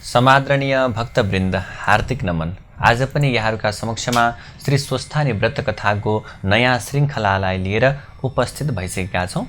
समादरणीय भक्तवृन्द, हार्दिक नमन। आज पनि यहाँहरूका समक्षमा श्री स्वस्थानी व्रत कथाको नयाँ श्रृङ्खलालाई लिएर उपस्थित भइसकेका छौँ।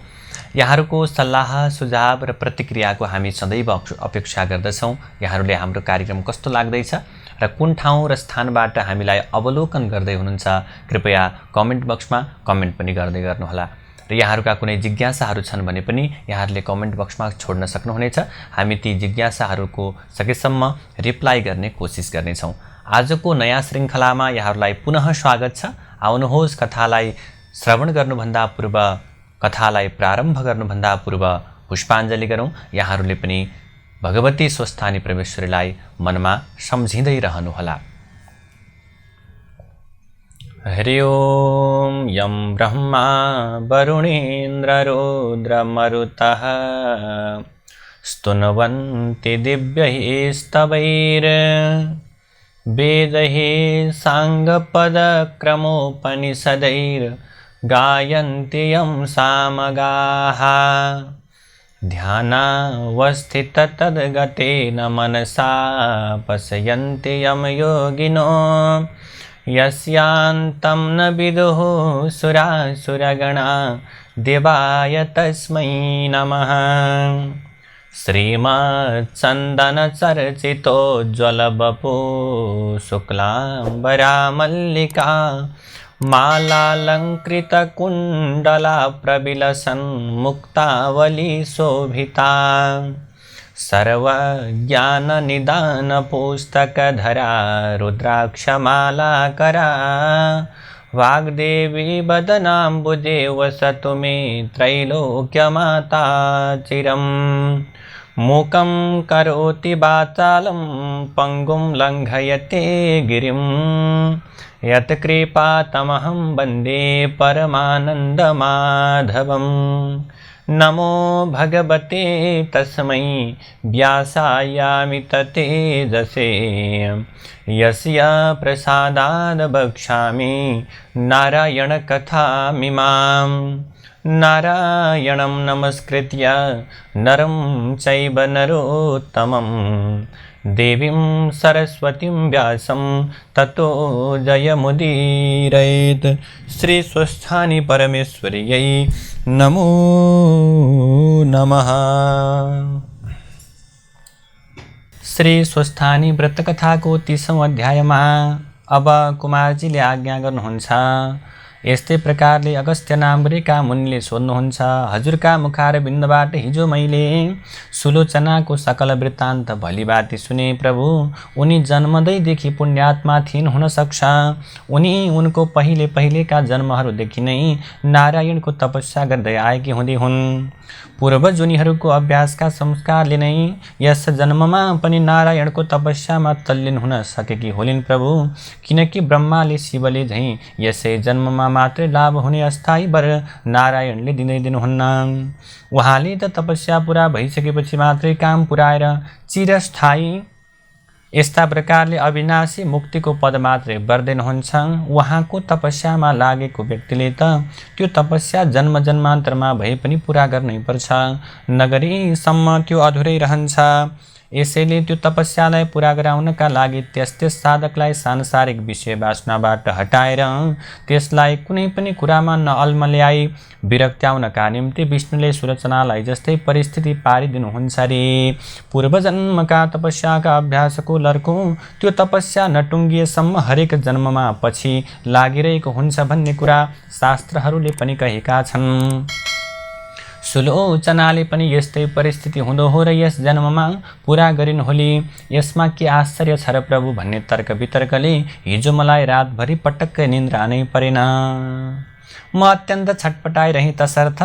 यहाँहरूको सल्लाह सुझाव र प्रतिक्रियाको हामी सदैव अपेक्षा गर्दछौँ। यहाँहरूले हाम्रो कार्यक्रम कस्तो लाग्दैछ र कुन ठाउँ र स्थानबाट हामीलाई अवलोकन गर्दै हुनुहुन्छ, कृपया कमेन्ट बक्समा कमेन्ट पनि गर्दै गर्नुहोला। र यहाँहरूका कुनै जिज्ञासाहरू छन् भने पनि यहाँहरूले कमेन्ट बक्समा छोड्न सक्नुहुनेछ। हामी ती जिज्ञासाहरूको सकेसम्म रिप्लाई गर्ने कोसिस गर्नेछौँ। आजको नयाँ श्रृङ्खलामा यहाँहरूलाई पुनः स्वागत छ। आउनुहोस्, कथालाई श्रवण गर्नुभन्दा पूर्व, कथालाई प्रारम्भ गर्नुभन्दा पूर्व पुष्पाञ्जली गरौँ। यहाँहरूले पनि भगवती स्वस्थानी परमेश्वरीलाई मनमा सम्झिँदै रहनुहोला। हरि ओम। यं ब्रह्मा वरुणेन्द्र रुद्रमरुतः स्तुन्वन्ति दिव्यैस्तवैर् वेदैः साङ्गपदक्रमोपनिषदैर् गायन्ति यं सामगाः ध्यानावस्थिततद्गतेन मनसा पश्यन्ति यं योगिनो यस्यान्तं न विदुः सुरासुरगणा देवाय तस्मै नमः। श्रीमच्चन्दनचर्चितोज्ज्वलवपु शुक्लाम्बरा मल्लिका मालालङ्कृतकुण्डला प्रविलसन्मुक्तावली शोभिता सर्वज्ञाननिदानपुस्तकधरा रुद्राक्षमालाकरा वाग्देवी वदनाम्बुजे वसतु मे त्रैलोक्यमाता चिरम्। मूकं करोति वाचालं पङ्गुं लङ्घयते गिरिं यत्कृपातमहं वन्दे परमानन्दमाधवम्। नमो भगवते तस्मै व्यासायामित तेजसे यस्य प्रसादाद् वक्ष्यामि नारायणकथामिमाम्। नारायणं नमस्कृत्य नरं चैव नरोत्तमं देवीं सरस्वतीं व्यासं ततो जयमुदीरयेत्। श्री स्वस्थानी परमेश्वर्यै नमो नमः। श्री स्वस्थानी व्रतकथाको 30औं अध्यायमा अब कुमारजीले आज्ञा गर्नुहुन्छ। यस्तै प्रकारले अगस्त्य नामरेका मुनिले सोध्नुहुन्छ, हजुरका मुखारविन्दबाट हिजो मैले सुलोचनाको सकल वृत्तान्त भलीभाँति सुने प्रभु। उनी जन्मदैदेखि पुण्यात्मा थिइन् हुन सक्छ। उनको पहिलेका जन्महरूदेखि नै नारायणको तपस्या गर्दै आएकी हुँदै हुन्। पूर्वजुनीहरूको अभ्यासका संस्कारले नै यस जन्ममा पनि नारायणको तपस्यामा तल्लीन हुन सकेकी होलिन् प्रभु। किनकि ब्रह्माले शिवले झैँ यसै जन्ममा मात्रै लाभ हुने अस्थायी वर नारायणले दिनुहुन्न। उहाँले त तपस्या पुरा भइसकेपछि मात्रै काम पुराएर चिरस्थायी यस्ता प्रकारले अविनाशी मुक्तिको पद मात्रै वर दिनुहुन्छ। उहाँको तपस्यामा लागेको व्यक्तिले त त्यो तपस्या जन्म जन्मान्तरमा भए पनि पुरा गर्नै पर्छ, नगरीसम्म त्यो अधुरै रहन्छ। यसैले त्यो तपस्यालाई पुरा गराउनका लागि त्यस साधकलाई सांसारिक विषय वासनाबाट हटाएर त्यसलाई कुनै पनि कुरामा नअल्मल्याई विरक्त्याउनका निम्ति विष्णुले सुलोचनालाई जस्तै परिस्थिति पारिदिनुहुन्छ रे। पूर्वजन्मका तपस्याका अभ्यासको लर्को त्यो तपस्या नटुङ्गिएसम्म हरेक जन्ममा पछि लागिरहेको हुन्छ भन्ने कुरा शास्त्रहरूले पनि कहेका छन्। सुलोचनाले पनि यस्तै परिस्थिति हुँदो हो र यस जन्ममा पुरा गरिन् होली। यसमा के आश्चर्य छ र प्रभु भन्ने तर्क वितर्कले हिजो मलाई रातभरि पटक्कै निन्द्रा नै परेन। म अत्यन्त छटपटाइरहेँ। तसर्थ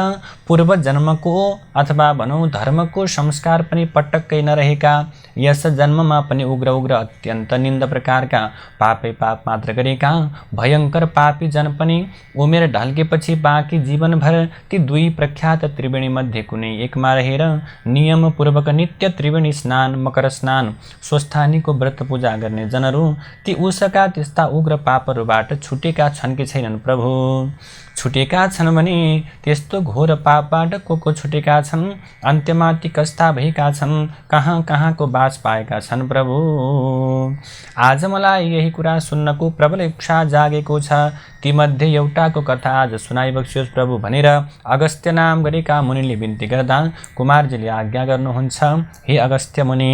पूर्व जन्मको अथवा भनौँ धर्मको संस्कार पनि पटक्कै नरहेका, यस जन्ममा पनि उग्र अत्यन्त निन्द प्रकारका पापै पाप मात्र गरेका भयङ्कर पापी जन पनि उमेर ढल्केपछि बाँकी जीवनभर ती दुई प्रख्यात त्रिवेणी मध्ये कुनै एकमा रहेर नियमपूर्वक नित्य त्रिवेणी स्नान, मकर स्नान, स्वस्थानीको व्रत पूजा गर्ने जनहरू ती उसका त्यस्ता उग्र पापहरूबाट छुटेका छन् कि छैनन् प्रभु? छुटेका छन् भने त्यस्तो घोर पापबाट को छुटेका छन्, अन्त्यमा ती कस्ता भएका छन्, कहाँ कहाँको बास पाएका छन् प्रभु। आज मलाई यही कुरा सुन्नको प्रबल इच्छा जागेको छ, तीमध्ये एउटाको कथा आज सुनाइबक्सियोस् प्रभु भनेर अगस्त्य नाम गरेका मुनिले बिन्ती गर्दा कुमारजीले आज्ञा गर्नुहुन्छ। हे अगस्त्य मुनि,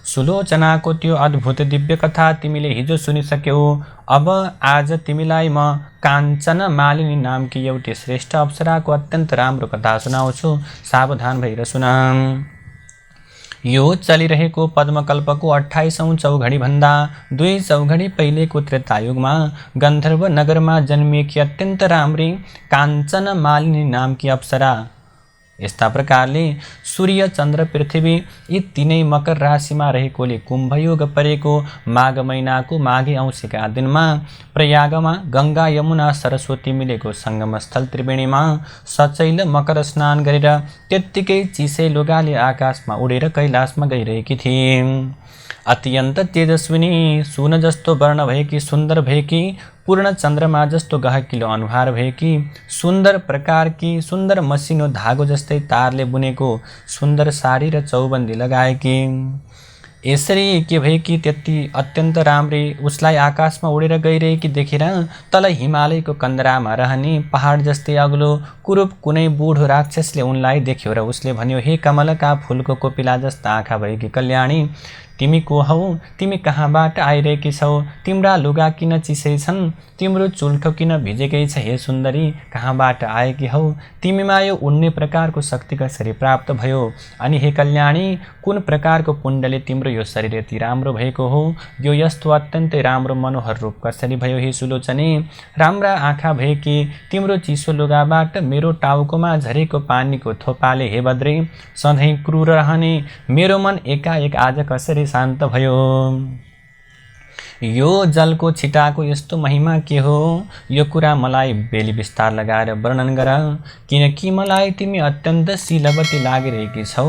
सुलोचनाको त्यो अद्भुत दिव्य कथा तिमीले हिजो सुनिसक्यौ। अब आज तिमीलाई म काञ्चन मालिनी नामकी एउटी श्रेष्ठ अप्सराको अत्यन्त राम्रो कथा सुनाउँछु, सावधान भएर सुन। यो चलिरहेको पद्मकल्पको 28औं चौघडी भन्दा 2 चौघडी पहिलेको त्रेतायुगमा गन्धर्व नगरमा जन्मिएकी अत्यन्त राम्री काञ्चन मालिनी नामकी अप्सरा। यस्ता प्रकारले सूर्य चन्द्र पृथ्वी यी तीनै मकर राशिमा रहेकोले कुम्भयोग परेको माघ महिनाको माघे औँसीका दिनमा प्रयागमा गङ्गा यमुना सरस्वती मिलेको सङ्गमस्थल त्रिवेणीमा सचैल मकर स्नान गरेर त्यत्तिकै चिसै लुगाले आकाशमा उडेर कैलाशमा गइरहेकी थिइन्। अत्यन्त तेजस्विनी, सुन जस्तो वर्ण भएकी, सुन्दर भएकी, पूर्ण चन्द्रमा जस्तो गहकिलो अनुहार भएकी, सुन्दर प्रकारकी, सुन्दर मसिनो धागो जस्तै तारले बुनेको सुन्दर साडी र चौबन्दी लगाएकी, यसरी के भएकी त्यति अत्यन्त राम्री उसलाई आकाशमा उडेर गइरहेकी देखेर तल हिमालयको कन्दरामा रहने पहाड जस्तै अग्लो कुरूप कुनै बुढो राक्षसले उनलाई देख्यो र उसले भन्यो, हे कमलका फूलको कोपिला जस्ता आँखा भएकी कल्याणी, तिमी को हौ? तिमी कहाँबाट आइरहेकी छौ? तिम्रा लुगा किन चिसै छन्? तिम्रो चुल्ठो किन भिजेकै छ? हे सुन्दरी, कहाँबाट आएकी हौ? तिमीमा यो उड्ने प्रकारको शक्ति कसरी प्राप्त भयो? अनि हे कल्याणी, कुन प्रकारको पुण्यले तिम्रो यो शरीर यति राम्रो भएको हो? यो यस्तो अत्यन्तै राम्रो मनोहर रूप कसरी भयो? हे सुलोचनी, राम्रा आँखा भएकी तिम्रो चिसो लुगाबाट मेरो टाउकोमा झरेको पानीको थोपाले हे बद्री सधैँ क्रूर रहने मेरो मन एकाएक आज कसरी शान्त भयो? यो जलको छिटाको यस्तो महिमा के हो? यो कुरा मलाई बेली विस्तार लगाएर वर्णन गर, किनकि मलाई तिमी अत्यन्त शीलवती लागिरहेकी छौ।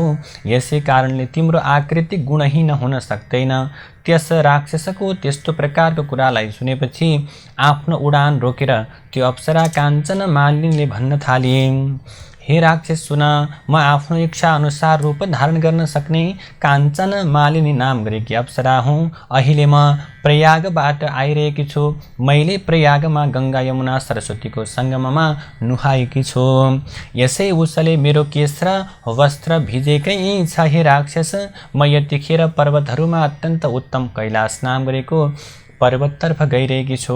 यसै कारणले तिम्रो आकृति गुणहीन हुन सक्दैन। त्यस राक्षसको त्यस्तो प्रकारको कुरालाई सुनेपछि आफ्नो उडान रोकेर त्यो अप्सरा काञ्चन मालिनीले भन्न थाले, हे राक्षस सुन, म आफ्नो इच्छा अनुसार रूप धारण गर्न सक्ने काञ्चन मालिनी नाम गरेकी अप्सरा हुँ। अहिले म प्रयागबाट आइरहेकी छु। मैले प्रयागमा गङ्गा यमुना सरस्वतीको सङ्गममा नुहाएकी छु। यसै उसले मेरो केश र वस्त्र भिजेकै छ। हे राक्षस, म यतिखेर पर्वतहरूमा अत्यन्त उत्तम कैलाश नाम गरेको पर्वततर्फ गइरहेकी छु।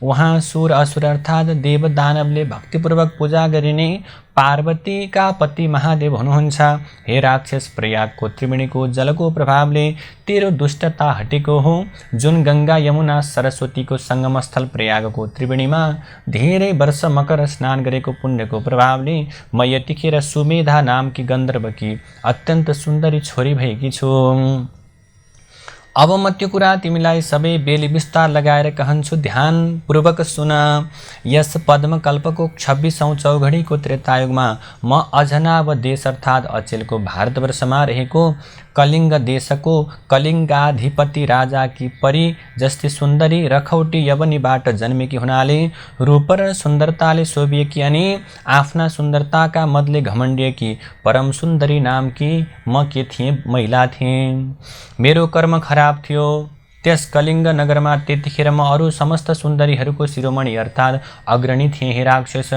वहाँ सुर असुर अर्थात् देव दानवले भक्तिपूर्वक पूजा गरिने पार्वतीका पति महादेव हुनुहुन्छ। हे राक्षस, प्रयागको त्रिवेणीको जलको प्रभावले तेरो दुष्टता हटेको हो। जुन गङ्गा यमुना सरस्वतीको सङ्गमस्थल प्रयागको त्रिवेणीमा धेरै वर्ष मकर स्नान गरेको पुण्यको प्रभावले म यतिखेर सुमेधा नामकी गन्धर्वकी अत्यन्त सुन्दरी छोरी भएकी छु। अब म त्यो कुरा तिमीलाई सबै बेली विस्तार लगाएर कहन्छु, ध्यानपूर्वक सुन। यस पद्मकल्पको 26औं चौघडीको त्रेतायुगमा म अजनाव देश अर्थात् अचेलको भारतवर्षमा रहेको कलिङ्ग देशको कलिङ्गाधिपति राजाकी परी जस्तै सुन्दरी रखौटी यवनीबाट जन्मेकी हुनाले रूप र सुन्दरताले शोभिएकी अनि आफ्ना सुन्दरताका मदले घमण्डिएकी परम सुन्दरी नामकी म के थिएँ? महिला थिएँ। मेरो कर्म खराब थियो। त्यस कलिङ्ग नगरमा त्यतिखेर म अरू समस्त सुन्दरीहरूको शिरोमणि अर्थात् अग्रणी थिएँ। हे राक्षस,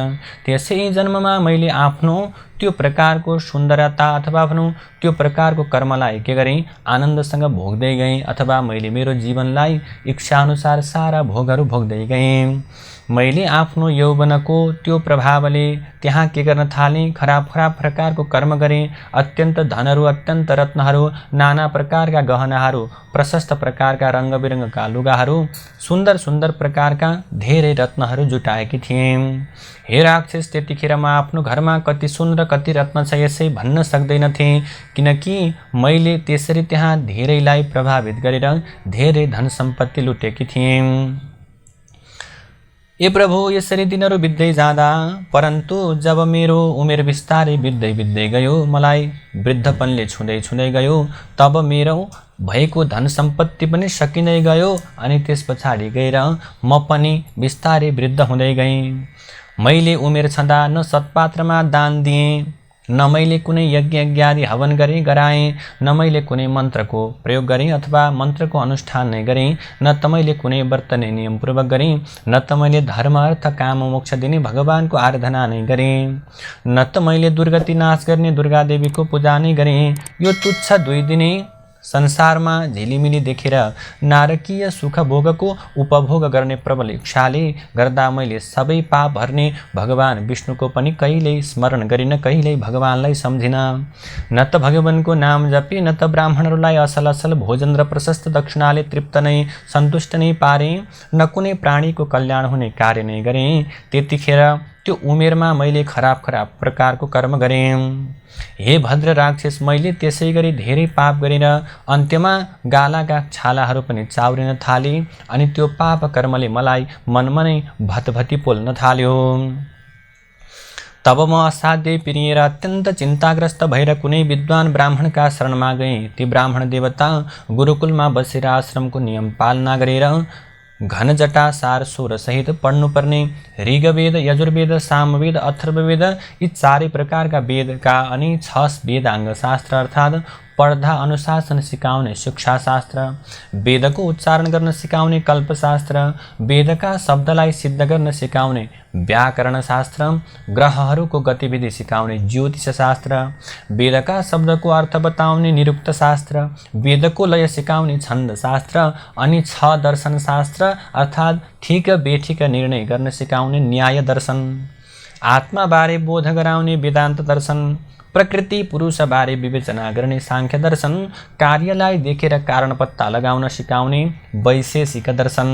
त्यसै जन्ममा मैले आफ्नो त्यो प्रकारको सुन्दरता अथवा भनौँ त्यो प्रकारको कर्मलाई के गरेँ? आनन्दसँग भोग्दै गएँ, अथवा मैले मेरो जीवनलाई इच्छाअनुसार सारा भोगहरू भोग्दै गएँ। मैले आफ्नो यौवनको त्यो प्रभावले त्यहाँ के गर्न थालेँ? खराब प्रकारको कर्म गरेँ। अत्यन्त धनहरू, अत्यन्त रत्नहरू, नाना प्रकारका गहनाहरू, प्रशस्त प्रकारका रङ्गबिरङ्गका लुगाहरू, सुन्दर सुन्दर प्रकारका धेरै रत्नहरू जुटाएकी थिएँ। हे राक्षस, त्यतिखेर म आफ्नो घरमा कति सुन र कति रत्न छ यसै भन्न सक्दैनथेँ, किनकि मैले त्यसरी त्यहाँ धेरैलाई प्रभावित गरेर धेरै धन सम्पत्ति लुटेकी थिएँ। ए प्रभु, यसरी दिनहरू बित्दै जाँदा परन्तु जब मेरो उमेर बिस्तारै बित्दै गयो, मलाई वृद्धपनले छुँदै गयो, तब मेरो भएको धन सम्पत्ति पनि सकिँदै गयो। अनि त्यस पछाडि गएर म पनि बिस्तारै वृद्ध हुँदै गएँ। मैले उमेर छँदा न सत्पात्रमा दान दिएँ, न मैले कुनै यज्ञ आदि हवन गरेँ गराएँ, न मैले कुनै मन्त्रको प्रयोग गरेँ अथवा मन्त्रको अनुष्ठान नै गरेँ, न त मैले कुनै व्रत नै नियमपूर्वक गरेँ, न त मैले धर्म अर्थ काम मोक्ष दिने भगवानको आराधना नै गरेँ, न त मैले दुर्गति नाश गर्ने दुर्गा देवीको पूजा नै गरेँ। यो तुच्छ 2 दिने संसारमा झिलिमिली देखेर नारकीय सुख भोगको उपभोग गर्ने प्रबल इच्छाले गर्दा मैले सबै पाप हर्ने भगवान विष्णुको पनि कहिल्यै स्मरण गरिन, कहिल्यै भगवानलाई सम्झिन। न त भगवानको नाम जपे, न त ब्राह्मणहरूलाई असल असल भोजन र प्रशस्त दक्षिणाले तृप्त नै सन्तुष्ट नै पारे, न कुनै प्राणीको कल्याण हुने कार्य नै गरेँ। त्यतिखेर त्यो उमेरमा मैले खराब प्रकारको कर्म गरेँ। हे भद्र राक्षस, मैले त्यसै गरी धेरै पाप गरेर अन्त्यमा गालाका छालाहरू पनि चाउरिन थाले, अनि त्यो पाप कर्मले मलाई मनमा नै भतभती पोल्न थाल्यो। तब म असाध्यै पिरिएर अत्यन्त चिन्ताग्रस्त भएर कुनै विद्वान ब्राह्मणका शरणमा गएँ। ती ब्राह्मण देवता गुरुकुलमा बसेर आश्रमको नियम पालना गरेर घन जटा सार स्वर सहित पढ्नुपर्ने ऋग्वेद, यजुर्वेद, सामवेद, अथर्ववेद यी 4 प्रकारका वेदका अनि 6 वेदाङ्ग शास्त्र अर्थात् पढ्दा अनुशासन सिकाउने शिक्षाशास्त्र, वेदको उच्चारण गर्न सिकाउने कल्पशास्त्र, वेदका शब्दलाई सिद्ध गर्न सिकाउने व्याकरणशास्त्र, ग्रहहरूको गतिविधि सिकाउने ज्योतिषशास्त्र, वेदका शब्दको अर्थ बताउने निरुक्तशास्त्र, वेदको लय सिकाउने छन्दशास्त्र अनि 6 दर्शनशास्त्र अर्थात् ठिक बेठिक निर्णय गर्न सिकाउने न्याय दर्शन, आत्माबारे बोध गराउने वेदान्त दर्शन, प्रकृति पुरुषबारे विवेचना गर्ने सांख्य दर्शन, कार्यलाई देखेर कारण पत्ता लगाउन सिकाउने वैशेषिक दर्शन,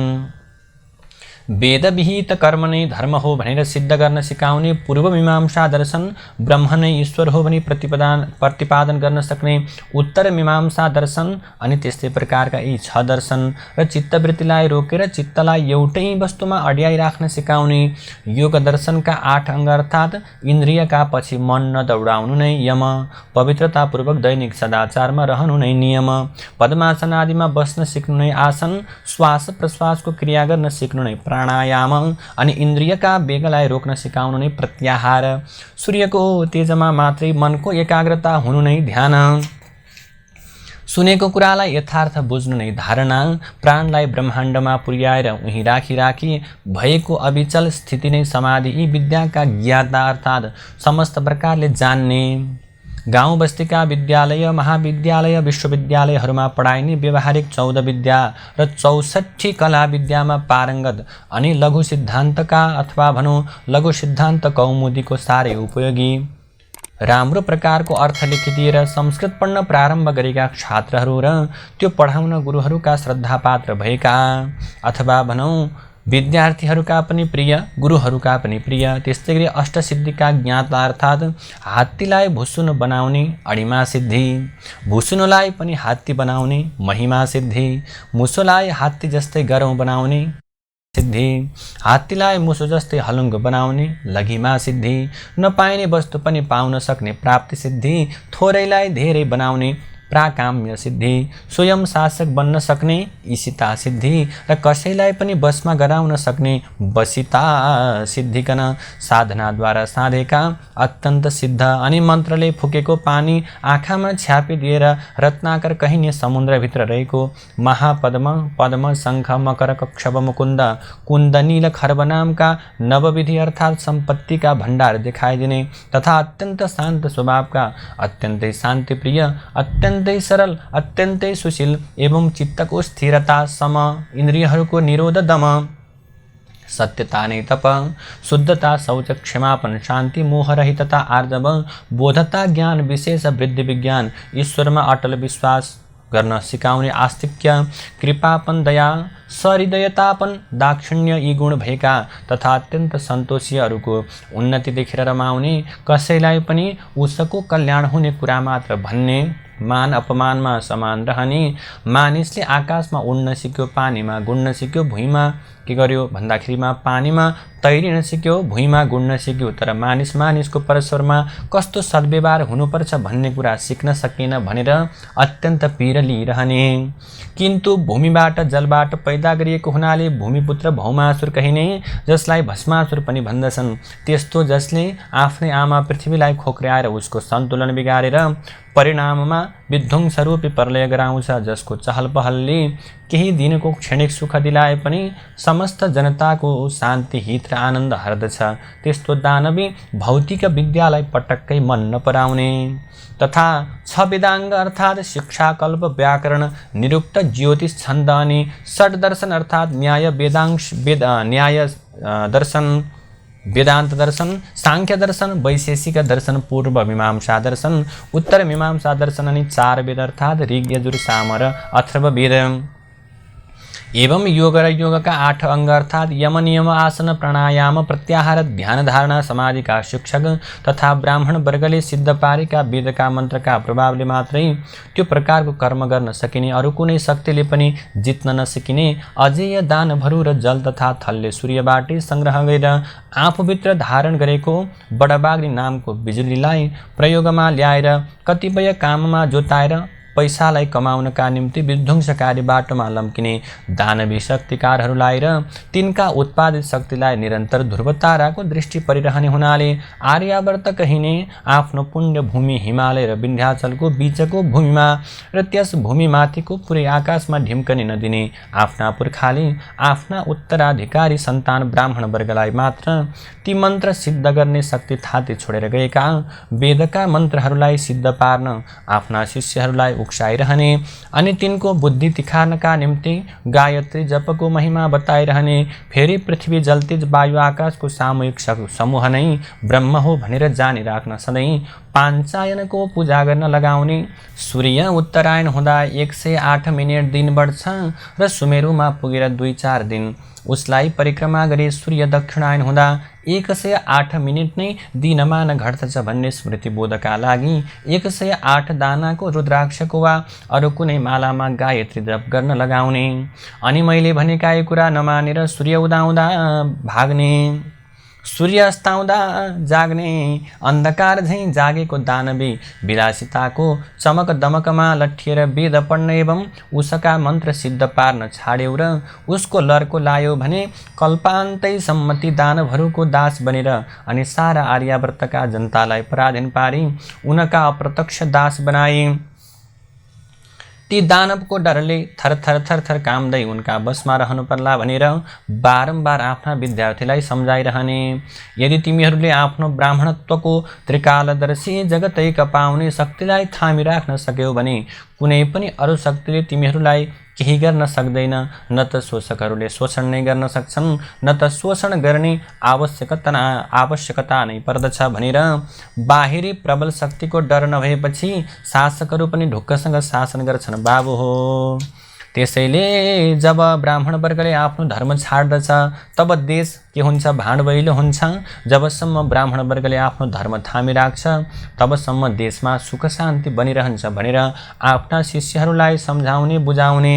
वेदविहित कर्म नै धर्म हो भनेर सिद्ध गर्न सिकाउने पूर्वमीमांसा दर्शन, ब्रह्म नै ईश्वर हो भनी प्रतिपादन गर्न सक्ने उत्तर मीमांसा दर्शन अनि त्यस्तै प्रकारका यी 6 दर्शन र चित्तवृत्तिलाई रोकेर चित्तलाई एउटै वस्तुमा अड्याइ राख्न सिकाउने योग दर्शनका 8 अङ्ग अर्थात् इन्द्रियका पछि मन नदौडाउनु नै यम, पवित्रतापूर्वक दैनिक सदाचारमा रहनु नै नियम, पद्मासन आदिमा बस्न सिक्नु नै आसन, श्वास प्रश्वासको क्रिया गर्न सिक्नु नै प्राणायाम अनि इन्द्रियका वेगलाई रोक्न सिकाउनु नै प्रत्याहार, सूर्यको तेजमा मात्रै मनको एकाग्रता हुनु नै ध्यान, सुनेको कुरालाई यथार्थ बुझ्नु नै धारणा, प्राणलाई ब्रह्माण्डमा पुर्याएर उही राखी भएको अविचल स्थिति नै समाधि, यी विद्याका ज्ञाता अर्थात् समस्त प्रकारले जान्ने, गाउँ बस्तीका विद्यालय, महाविद्यालय, विश्वविद्यालयहरूमा पढाइने व्यवहारिक 14 विद्या र 64 कला विद्यामा पारङ्गत अनि लघु सिद्धान्तका अथवा भनौँ लघु सिद्धान्त कौमुदीको साह्रै उपयोगी राम्रो प्रकारको अर्थ लेखिदिएर संस्कृत पढ्न प्रारम्भ गरेका छात्रहरू र त्यो पढाउन गुरुहरूका श्रद्धापात्र भएका अथवा भनौँ विद्यार्थीहरूका पनि प्रिय, गुरुहरूका पनि प्रिय, त्यस्तै गरी अष्टसिद्धिका ज्ञाता अर्थात् हात्तीलाई भुसुनो बनाउने अणिमा सिद्धि, भुसुनोलाई पनि हात्ती बनाउने महिमा सिद्धि, मुसोलाई हात्ती जस्तै गरौँ बनाउने सिद्धि, हात्तीलाई मुसो जस्तै हलुङ्गो बनाउने लघिमा सिद्धि, नपाइने वस्तु पनि पाउन सक्ने प्राप्ति सिद्धि, थोरैलाई धेरै बनाउने प्राकाम्य सिद्धि, स्वयं शासक बन्न सक्ने ईशिता सिद्धि र कसैलाई पनि बसमा गराउन सक्ने वशिता सिद्धिकन साधनाद्वारा साधेका अत्यन्त सिद्ध अनि मन्त्रले फुकेको पानी आँखामा छ्यापिदिएर रत्नाकर कहिने समुद्रभित्र रहेको महापद्म, पद्म, शङ्ख, मकर, कक्षप, मुकुन्द, कुन्द, नील, खर्ब नामका नवविधि अर्थात् सम्पत्तिका भण्डार देखाइदिने तथा अत्यन्त शान्त स्वभावका, अत्यन्तै शान्तिप्रिय, अत्यन्तै सरल, अत्यन्तै सुशील एवं चित्तको स्थिरता, सम, इन्द्रियहरूको निरोध, दम, सत्यता नै तप, शुद्धता, शौच, क्षमापन, शान्ति, मोहरहितता, आर्जव, बोधता, ज्ञान, विशेष वृद्धि, विज्ञान, ईश्वरमा अटल विश्वास गर्न सिकाउने आस्तिक्य, कृपापन, दया, सहृदयतापन, दाक्षिण्य यी गुण भएका तथा अत्यन्त सन्तोषीहरूको उन्नति देखेर रमाउने, कसैलाई पनि उसको कल्याण हुने कुरा मात्र भन्ने, मान अपमानमा समान रहने, मानिसले आकाशमा उड्न सिक्यो, पानीमा गुड्न सिक्यो, भुइँमा के गर्यो भन्दाखेरिमा पानीमा तैरिन सिक्यो, भुइँमा गुड्न सिक्यो, तर मानिसको परस्परमा कस्तो सद्व्यवहार हुनुपर्छ भन्ने कुरा सिक्न सकिन भनेर अत्यन्त पीडा लिइरहने। किन्तु भूमिबाट जलबाट पैदा गरिएको हुनाले भूमिपुत्र भौमासुर कहिने, जसलाई भस्मासुर पनि भन्दछन्। त्यस्तो जसले आफ्नै आमा पृथ्वीलाई खोक्र्याएर उसको सन्तुलन बिगारेर परिणाममा विध्वंसरूपी प्रलय गराउँछ, जसको चहलपहलले केही दिनको क्षणिक सुख दिलाए पनि समस्त जनताको शान्ति, हित र आनन्द हर्दछ। त्यस्तो दानवी भौतिक विद्यालाई पटक्कै मन नपराउने तथा छ वेदाङ्ग अर्थात् शिक्षा, कल्प, व्याकरण, निरुक्त, ज्योतिष, छन्द अनि षड दर्शन अर्थात् न्याय, न्याय दर्शन, वेदान्त दर्शन, सांख्य दर्शन, वैशेषिक दर्शन, पूर्व मीमांसा दर्शन, उत्तर मीमांसा दर्शन अनि 4 वेद अर्थात् ऋग, यजुर, साम र अथर्व वेद एवं योग र योगका 8 अङ्ग अर्थात् यम, नियम, आसन, प्राणायाम, प्रत्याहार, ध्यान, धारणा, समाधिका शिक्षक तथा ब्राह्मण वर्गले सिद्ध पारेका वेदका मन्त्रका प्रभावले मात्रै त्यो प्रकारको कर्म गर्न सकिने, अरू कुनै शक्तिले पनि जित्न नसकिने अजेय दानवहरू र जल तथा थलले सूर्यबाटै सङ्ग्रह गरेर आफूभित्र धारण गरेको बडबाग्नी नामको बिजुलीलाई प्रयोगमा ल्याएर कतिपय काममा जोताएर पैसालाई कमाउनका निम्ति विध्वंसकारी बाटोमा लम्किने दानवी शक्तिकारहरूलाई र तिनका उत्पादित शक्तिलाई निरन्तर ध्रुवताराको दृष्टि परिरहने हुनाले आर्यावर्त कहिने आफ्नो पुण्य भूमि हिमालय र विन्ध्याचलको बीचको भूमिमा र त्यस भूमिमाथिको पुरै आकाशमा ढिम्कने नदिने आफ्ना पुर्खाले आफ्ना उत्तराधिकारी सन्तान ब्राह्मण वर्गलाई मात्र ती मन्त्र सिद्ध गर्ने शक्ति थाती छोडेर गएका वेदका मन्त्रहरूलाई सिद्ध पार्न आफ्ना शिष्यहरूलाई उक्साइरहने अनि तिनको बुद्धि तिखार्नका निम्ति गायत्री जपको महिमा बताइरहने, फेरि पृथ्वी, जलतेज, वायु, आकाशको सामूहिक समूह नै ब्रह्म हो भनेर जानिराख्न सधैँ पाञ्चायनको पूजा गर्न लगाउने, सूर्य उत्तरायण हुँदा 108 मिनेट दिन बढ्छ र सुमेरुमा पुगेर 2-4 दिन उसलाई परिक्रमा गरी सूर्य दक्षिणायन हुँदा 108 मिनेट नै दिनमान घट्दछ भन्ने स्मृतिबोधका लागि 108 दानाको रुद्राक्षको वा अरू कुनै मालामा गायत्री जप गर्न लगाउने, अनि मैले भनेका यी कुरा नमानेर सूर्य उदाउँदा भाग्ने, सूर्य अस्ताउँदा जाग्ने, अन्धकार झैँ जागेको दानवी विलासिताको चमक दमकमा लट्ठिएर वेद पढ्न एवं उसका मन्त्र सिद्ध पार्न छाड्यौ र उसको लर्को लायो भने कल्पान्तै सम्मति दानवहरूको दास बनेर अनि सारा आर्यावर्तका जनतालाई पराधीन पारी उनका अप्रत्यक्ष दास बनाए। ती दानवको डरले थर काम्दै उनका बसमा रहनु पर्ला भनेर बारम्बार आफ्ना विद्यार्थीलाई सम्झाइरहने। यदि तिमीहरूले आफ्नो ब्राह्मणत्वको त्रिकालदर्शी जगतैक पाउने शक्तिलाई थामिराख्न सक्यौ भने कुनै पनि अरू शक्तिले तिमीहरूलाई केही गर्न सक्दैन। न त शोषकहरूले शोषण नै गर्न सक्छन्, न त शोषण गर्ने आवश्यकता नै पर्दछ भनेर बाहिरी प्रबल शक्तिको डर नभएपछि शासकहरू पनि ढुक्कसँग शासन गर्छन् बाबु हो। त्यसैले जब ब्राह्मण वर्गले आफ्नो धर्म छाड्दछ तब देश के हुन्छ, भाँडबैलो हुन्छ। जबसम्म ब्राह्मण वर्गले आफ्नो धर्म थामिराख्छ तबसम्म देशमा सुख शान्ति बनिरहन्छ भनेर आफ्ना शिष्यहरूलाई सम्झाउने बुझाउने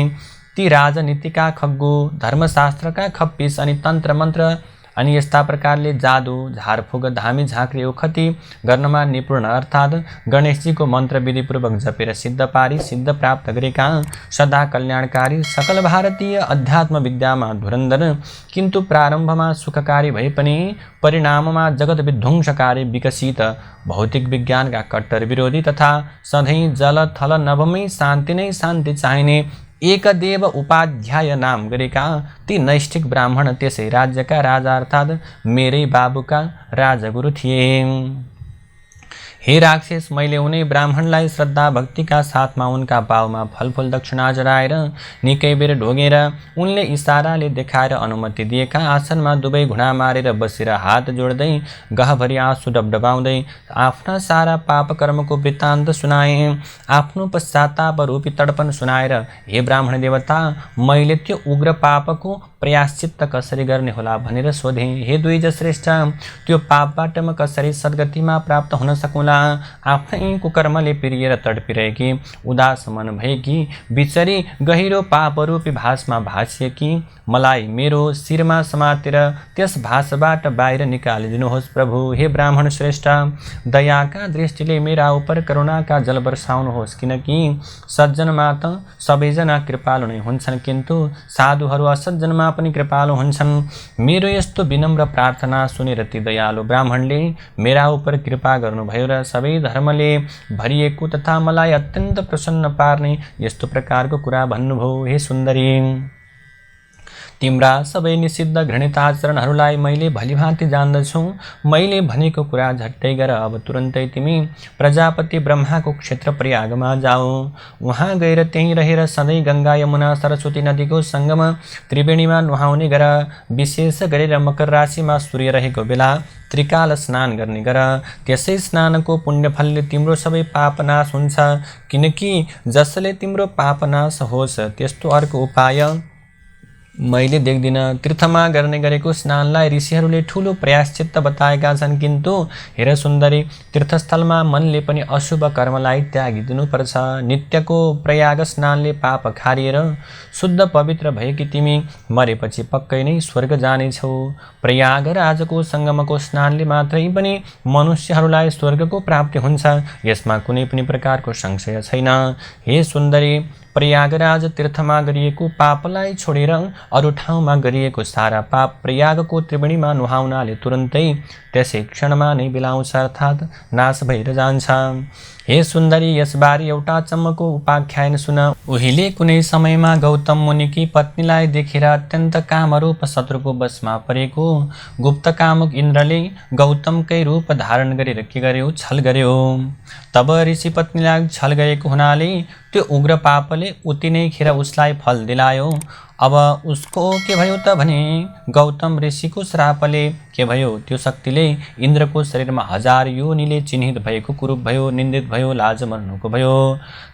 ती राजनीतिका खग्गु, धर्मशास्त्रका खप्पिस अनि तन्त्र मन्त्र अनि यस्ता प्रकारले जादु, झारफुक, धामी झाँक्री ओखती गर्नमा निपुण अर्थात् गणेशजीको मन्त्र विधिपूर्वक जपेर सिद्ध पारी सिद्ध प्राप्त गरेका सदा कल्याणकारी सकल भारतीय अध्यात्म विद्यामा धुरन्धर, किन्तु प्रारम्भमा सुखकारी भए पनि परिणाममा जगत विध्वंसकारी विकसित भौतिक विज्ञानका कट्टर विरोधी तथा सधैँ जल थल नभमै शान्ति नै शान्ति चाहिने एकदेव उपाध्याय नाम गरेका ती नैष्ठिक ब्राह्मण त्यसै राज्यका राजा अर्थात् मेरै बाबुका राजगुरु थिए। हे राक्षस, मैले उनी ब्राह्मणलाई श्रद्धा भक्तिका साथमा उनका पाउमा फलफुल दक्षिणा चढाएर निकै बेर ढोगेर उनले इसाराले देखाएर अनुमति दिएका आसनमा दुवै घुँडा मारेर बसेर हात जोड्दै गहभरि आँसु डबडबाउँदै आफ्ना सारा पाप कर्मको वृत्तान्त सुनाए। आफ्नो पश्चाताप रूपी तडपन सुनाएर हे ब्राह्मण देवता, मैले त्यो उग्र पापको प्रायश्चित्त कसरी गर्ने होला भनेर सोधे। हे द्विज श्रेष्ठ, त्यो पापबाट म कसरी सद्गतिमा प्राप्त हुन सकौँला? आफ्नै कुकर्मले पिरिएर तडपिरहेकी उदास मन भएकी बिचरी गहिरो पापरूपी भासमा भासिएकी मलाई मेरो शिरमा समातेर त्यस भासबाट बाहिर निकालिदिनुहोस् प्रभु। हे ब्राह्मण श्रेष्ठ, दयाका दृष्टिले मेरा उपर करुणाका जल वर्षाउनुहोस्, किनकि सज्जनमा त सबैजना कृपालु नै हुन्छन्, किन्तु साधुहरू असज्जनमा पनि कृपालु हुन्छन्। मेरो यस्तो विनम्र प्रार्थना सुनेर ती दयालु ब्राह्मणले मेरा उपर कृपा गर्नुभयो र सबै धर्मले भरिएको तथा मलाई अत्यन्त प्रसन्न पार्ने यस्तो प्रकारको कुरा भन्नुभयो। हे सुन्दरी, तिम्रा सबै निषिद्ध घृणित आचरणहरूलाई मैले भलीभाँति जान्दछु। मैले भनेको कुरा झट्टै गर। अब तुरन्तै तिमी प्रजापति ब्रह्माको क्षेत्र प्रयागमा जाऊ। उहाँ गएर त्यहीँ रहेर सधैँ गङ्गा यमुना सरस्वती नदीको सङ्गम त्रिवेणीमा नुहाउने गर। विशेष गरेर मकर राशिमा सूर्य रहेको बेला त्रिकाल स्नान गर्ने गर। त्यसै स्नानको पुण्यफलले तिम्रो सबै पाप नाश हुन्छ, किनकि जसले तिम्रो पाप नाश होस् त्यस्तो अर्को उपाय मैले देख्दिन। तीर्थमा गर्ने गरेको स्नानलाई ऋषिहरूले ठुलो प्रायश्चित्त बताएका छन्, किन्तु हेर सुन्दरी, तीर्थस्थलमा मनले पनि अशुभ कर्मलाई त्यागिदिनुपर्छ। नित्यको प्रयाग स्नानले पाप खारिएर शुद्ध पवित्र भएकी तिमी मरेपछि पक्कै नै स्वर्ग जानेछौ। प्रयाग राजको सङ्गमको स्नानले मात्रै पनि मनुष्यहरूलाई स्वर्गको प्राप्ति हुन्छ, यसमा कुनै पनि प्रकारको संशय छैन। हे सुन्दरी, प्रयागराज तीर्थमा गरिएको पापलाई छोडेर अरू ठाउँमा गरिएको सारा पाप प्रयागको त्रिवेणीमा नुहाउनाले तुरन्तै त्यसै क्षणमा नै बिलाउँछ, अर्थात् नाश भएर जान्छ। हे सुन्दरी, यसबारे एउटा चम्मको उपाख्यान सुन। उहिले कुनै समयमा गौतम मुनिकी पत्नीलाई देखेर अत्यन्त कामरूप शत्रुको वशमा परेको गुप्त कामुक इन्द्रले गौतमकै रूप धारण गरेर के गर्यो? छल गर्यो। तब ऋषि पत्नीलाई छल गरेको हुनाले त्यो उग्र पापले उति नै खेर उसलाई फल दिलायो। अब उसको के भयो त भने गौतम ऋषिको श्रापले के भयो? त्यो शक्तिले इन्द्रको शरीरमा 1000 योनिले चिन्हित भएको कुरूप भयो, निन्दित भयो, लाज मर्नुको भयो।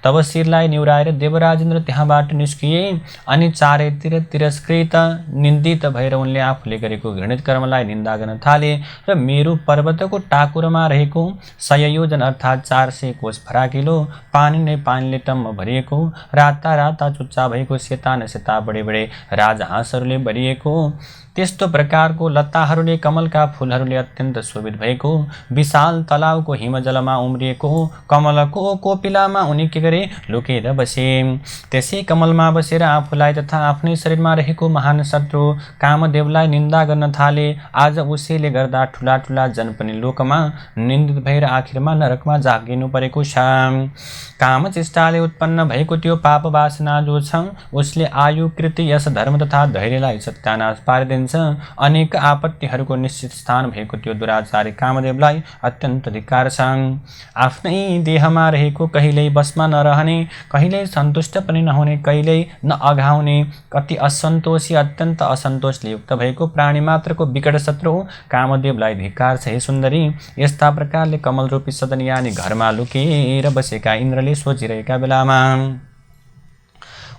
तब शिरलाई निहुराएर देवराज इन्द्र त्यहाँबाट निस्किए अनि चारैतिर तिरस्कृत निन्दित भएर उनले आफूले गरेको घृणित कर्मलाई निन्दा गर्न थाले र मेरु पर्वतको टाकुरमा रहेको 100 योजन अर्थात् 400 कोस फराकिलो पानी नै पानीले टम्म भरिएको, राता राता चुच्चा भएको, सेता न सेता बडे बडे राजहाँसहरूले भरिएको त्यस्तो प्रकारको लताहरूले कमलका फूलहरूले अत्यन्त शोभित भएको विशाल तलाउको हिमजलमा उम्रिएको कमलको कोपिलामा उनी के गरे? लुकेर बसे। त्यसै कमलमा बसेर आफूलाई तथा आफ्नै शरीरमा रहेको महान शत्रु कामदेवलाई निन्दा गर्न थाले। आज उसैले गर्दा ठुला ठुला जन पनि लोकमा निन्दित भएर आखिरमा नरकमा जागिनु परेको छ। कामचेष्टाले उत्पन्न भएको त्यो पाप वासना जो छ उसले आयु, कृति, यश, धर्म तथा धैर्यलाई सत्यानाश पारिदिन्छ। अनेक आपत्तिहरूको निश्चित स्थान भएको त्यो दुराचारी कामदेवलाई अत्यन्त धिक्कार छ। आफ्नै देहमा रहेको कहिल्यै बसमा नरहने, कहिल्यै सन्तुष्ट पनि नहुने, कहिल्यै नअघाउने, अति असन्तोषी, अत्यन्त असन्तोषले युक्त भएको प्राणी मात्रको विकट शत्रु कामदेवलाई धिक्कार छ। हे सुन्दरी, यस्ता प्रकारले कमलरूपी सदन यानी घरमा लुकेर बसेका इन्द्रले सोचिरहेका बेलामा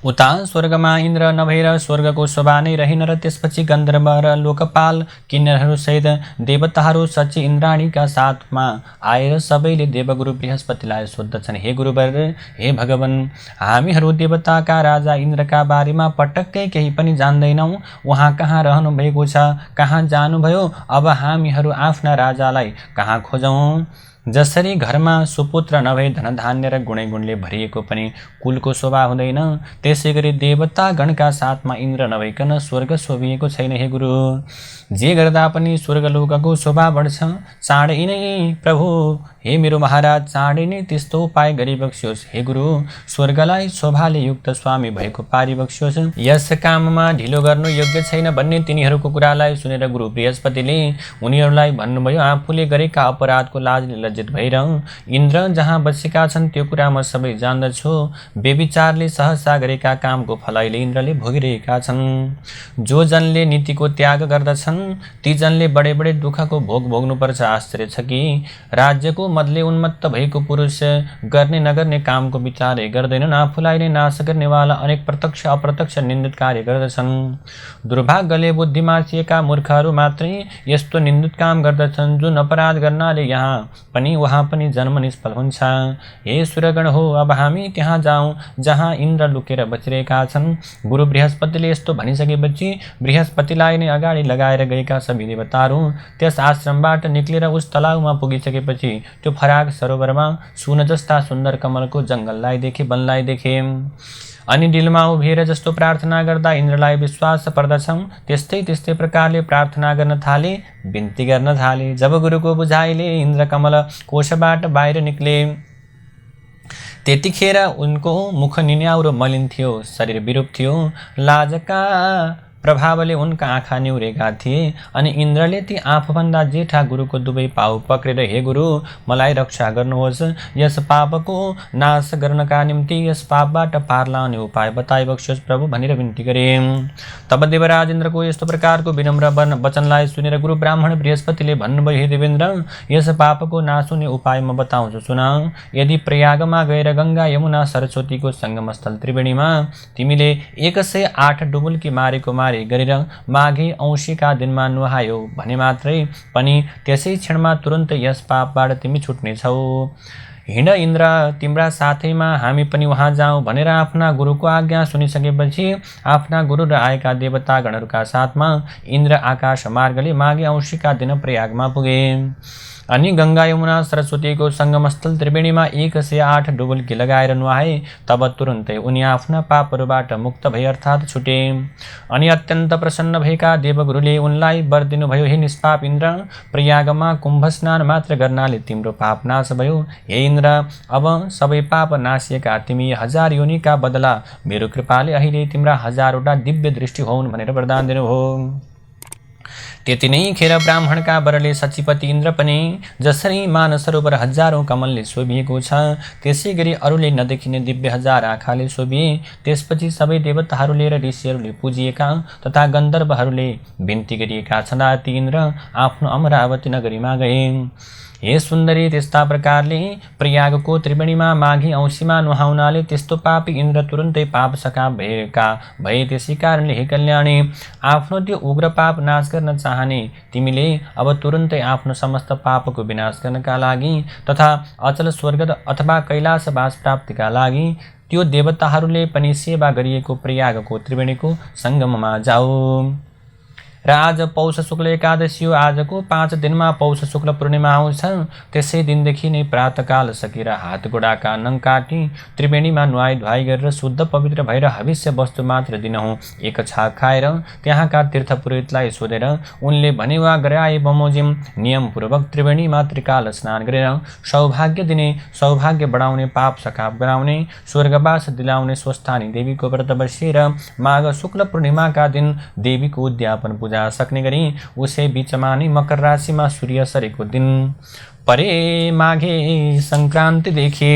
उता स्वर्गमा इन्द्र नभएर स्वर्गको शोभा नै रहेन र त्यसपछि गन्धर्व र लोकपाल किन्नरहरू सहित देवताहरू सच्ची इन्द्राणीका साथमा आएर सबैले देवगुरु बृहस्पतिलाई सोद्धछन्, हे गुरुवर, हे भगवान, हामीहरू देवताका राजा इन्द्रका बारेमा पटक्कै केही पनि जान्दैनौँ। उहाँ कहाँ रहनु भएको छ? कहाँ जानुभयो? अब हामीहरू आफ्ना राजालाई कहाँ खोजौँ? जसरी घरमा सुपुत्र नभए धनधान्य र गुणैगुणले भरिएको पनि कुलको शोभा हुँदैन, त्यसै गरी देवता गणका साथमा इन्द्र नभइकन स्वर्ग शोभिएको छैन। हे गुरु, जे गर्दा पनि स्वर्गलोकको शोभा बढ्छ। चाँडै नै प्रभु, हे मेरो महाराज, चाँडै नै त्यस्तो उपाय गरिबक्सियोस्। हे गुरु, स्वर्गलाई शोभाले युक्त स्वामी भएको पारिबक्सियोस्। यस काममा ढिलो गर्नु योग्य छैन भन्ने तिनीहरूको कुरालाई सुनेर गुरु बृहस्पतिले उनीहरूलाई भन्नुभयो, आफूले गरेका अपराधको लाजले लज्जित भएर इन्द्र जहाँ बसेका छन् त्यो कुरा म सबै जान्दछु। बेविचारले सहसा गरेका कामको फल अहिले इन्द्रले भोगिरहेका छन्। जो जनले नीतिको त्याग गर्दछन् ती जनले बडे बडे दुःखको भोग भोग्नुपर्छ। आश्चर्य छ कि राज्यको मदले उन्मत्त भएको पुरुष गर्ने नगर्ने कामको विचारै गर्दैनन्। आफूलाई नै नाश गर्नेवाला अनेक प्रत्यक्ष अप्रत्यक्ष निन्दित कार्य गर्दछन्। दुर्भाग्यले बुद्धि मासिएका मूर्खहरू मात्रै यस्तो निन्दित काम गर्दछन्, जुन अपराध गर्नाले यहाँ पनि वहाँ पनि जन्म निष्फल हुन्छ। हे सुरगण हो, अब हामी त्यहाँ जाउँ जहाँ इन्द्र लुकेर बचिरहेका छन्। गुरु बृहस्पतिले यस्तो भनिसकेपछि बृहस्पतिलाई नै अगाडि लगाएर गएका सबै देवताहरू त्यस आश्रमबाट निक्लेर उस तलाउमा पुगिसकेपछि त्यो फराक सरोवरमा सुन जस्ता सुन्दर कमलको जङ्गललाई देखे, वनलाई देखे। अनि डिलमा उभिएर जस्तो प्रार्थना गर्दा इन्द्रलाई विश्वास पर्दछ, त्यस्तै प्रकारले प्रार्थना गर्न थाले, बिन्ती गर्न थाले। जब गुरुको बुझाइले इन्द्र कमल कोशबाट बाहिर निक्ले, त्यतिखेर उनको मुख निन्याउरो मलिन थियो, शरीर विरूप थियो। लाजका प्रभावले उनका आँखा निहुरेका थिए। अनि इन्द्रले ती आफूभन्दा जेठा गुरुको दुवै पाउ पक्रेर, हे गुरु, मलाई रक्षा गर्नुहोस्, यस पापको नाश गर्नका निम्ति यस पापबाट पार लाउने उपाय बताइबक्सियोस् प्रभु भनेर बिन्ती गरे। तब देवराज इन्द्रको यस्तो प्रकारको विनम्र वचनलाई सुनेर गुरु ब्राह्मण बृहस्पतिले भन्नुभयो, हे देवेन्द्र, यस पापको नाश हुने उपाय म बताउँछु, सुन। यदि प्रयागमा गएर गङ्गा यमुना सरस्वतीको सङ्गमस्थल त्रिवेणीमा तिमीले 108 डुबुल्की मारेको गरेर माघे औँसीका दिनमा नुहायो भने मात्रै पनि त्यसै क्षणमा तुरन्त यस पापबाट तिमी छुट्नेछौ। हिँड इन्द्र, तिम्रा साथैमा हामी पनि वहाँ जाउँ भनेर आफ्ना गुरुको आज्ञा सुनिसकेपछि आफ्ना गुरु र आएका देवतागणहरूका साथमा इन्द्र आकाश मार्गले माघे औँसीका दिन प्रयागमा पुगे। अनि गङ्गा यमुना सरस्वतीको सङ्गमस्थल त्रिवेणीमा 108 डुबुल्की लगाएर नुहाए। तब तुरुन्तै उनी आफ्ना पापहरूबाट मुक्त भए, अर्थात् छुटे। अनि अत्यन्त प्रसन्न भएका देवगुरुले उनलाई वर दिनुभयो, हे निष्पाप इन्द्र, प्रयागमा कुम्भ स्नान मात्र गर्नाले तिम्रो पाप नाश भयो। हे इन्द्र, अब सबै पाप नाशिएका तिमी 1000 योनिका बदला मेरो कृपाले अहिले तिम्रा 1000वटा दिव्य दृष्टि होउन् भनेर वरदान दिनुभयो। त्यति नै खेर ब्राह्मणका वरले सचिपति इन्द्र पनि जसरी मानसरोवर हजारौं कमलले शोभिएको छ, त्यसै गरी अरूले नदेखिने दिव्य 1000 आँखाले शोभिए। त्यसपछि सबै देवताहरूले र ऋषिहरूले पूजिएका तथा गन्धर्वहरूले बिन्ती गरिएका छँदा ती इन्द्र आफ्नो अमरावती नगरीमा गए। हे सुन्दरी, त्यस्ता प्रकारले प्रयागको त्रिवेणीमा माघी औँसीमा नुहाउनाले त्यस्तो पापी इन्द्र तुरुन्तै पाप सकाप भए। त्यसै कारणले हे कल्याणी, आफ्नो त्यो उग्र पाप नाश गर्न चाहने तिमीले अब तुरुन्तै आफ्नो समस्त पापको विनाश गर्नका लागि तथा अचल स्वर्ग अथवा कैलाशवास प्राप्तिका लागि त्यो देवताहरूले पनि सेवा गरिएको प्रयागको त्रिवेणीको सङ्गममा जाऊ। र आज पौष शुक्ल एकादशी हो। आजको 5 दिनमा पौष शुक्ल पूर्णिमा आउँछ। त्यसै दिनदेखि नै प्रातकाल सकेर हात गोडाका नङ काटी त्रिवेणीमा नुहाई धुवाई गरेर शुद्ध पवित्र भएर हविष्य वस्तु मात्र दिनहुँ एक छाक खाएर त्यहाँका तीर्थ पुरोहितलाई सोधेर उनले भनेवा गराए बमोजिम नियमपूर्वक त्रिवेणीमा त्रिकाल स्नान गरेर सौभाग्य दिने, सौभाग्य बढाउने, पाप सकाप गराउने, स्वर्गवास दिलाउने स्वस्थानी देवीको व्रत बसेर माघ शुक्ल पूर्णिमाका दिन देवीको उद्यापन पूजा सक्ने गरी उसै बीचमा नै मकर राशिमा सूर्य सरेको दिन परे माघे सङ्क्रान्तिदेखि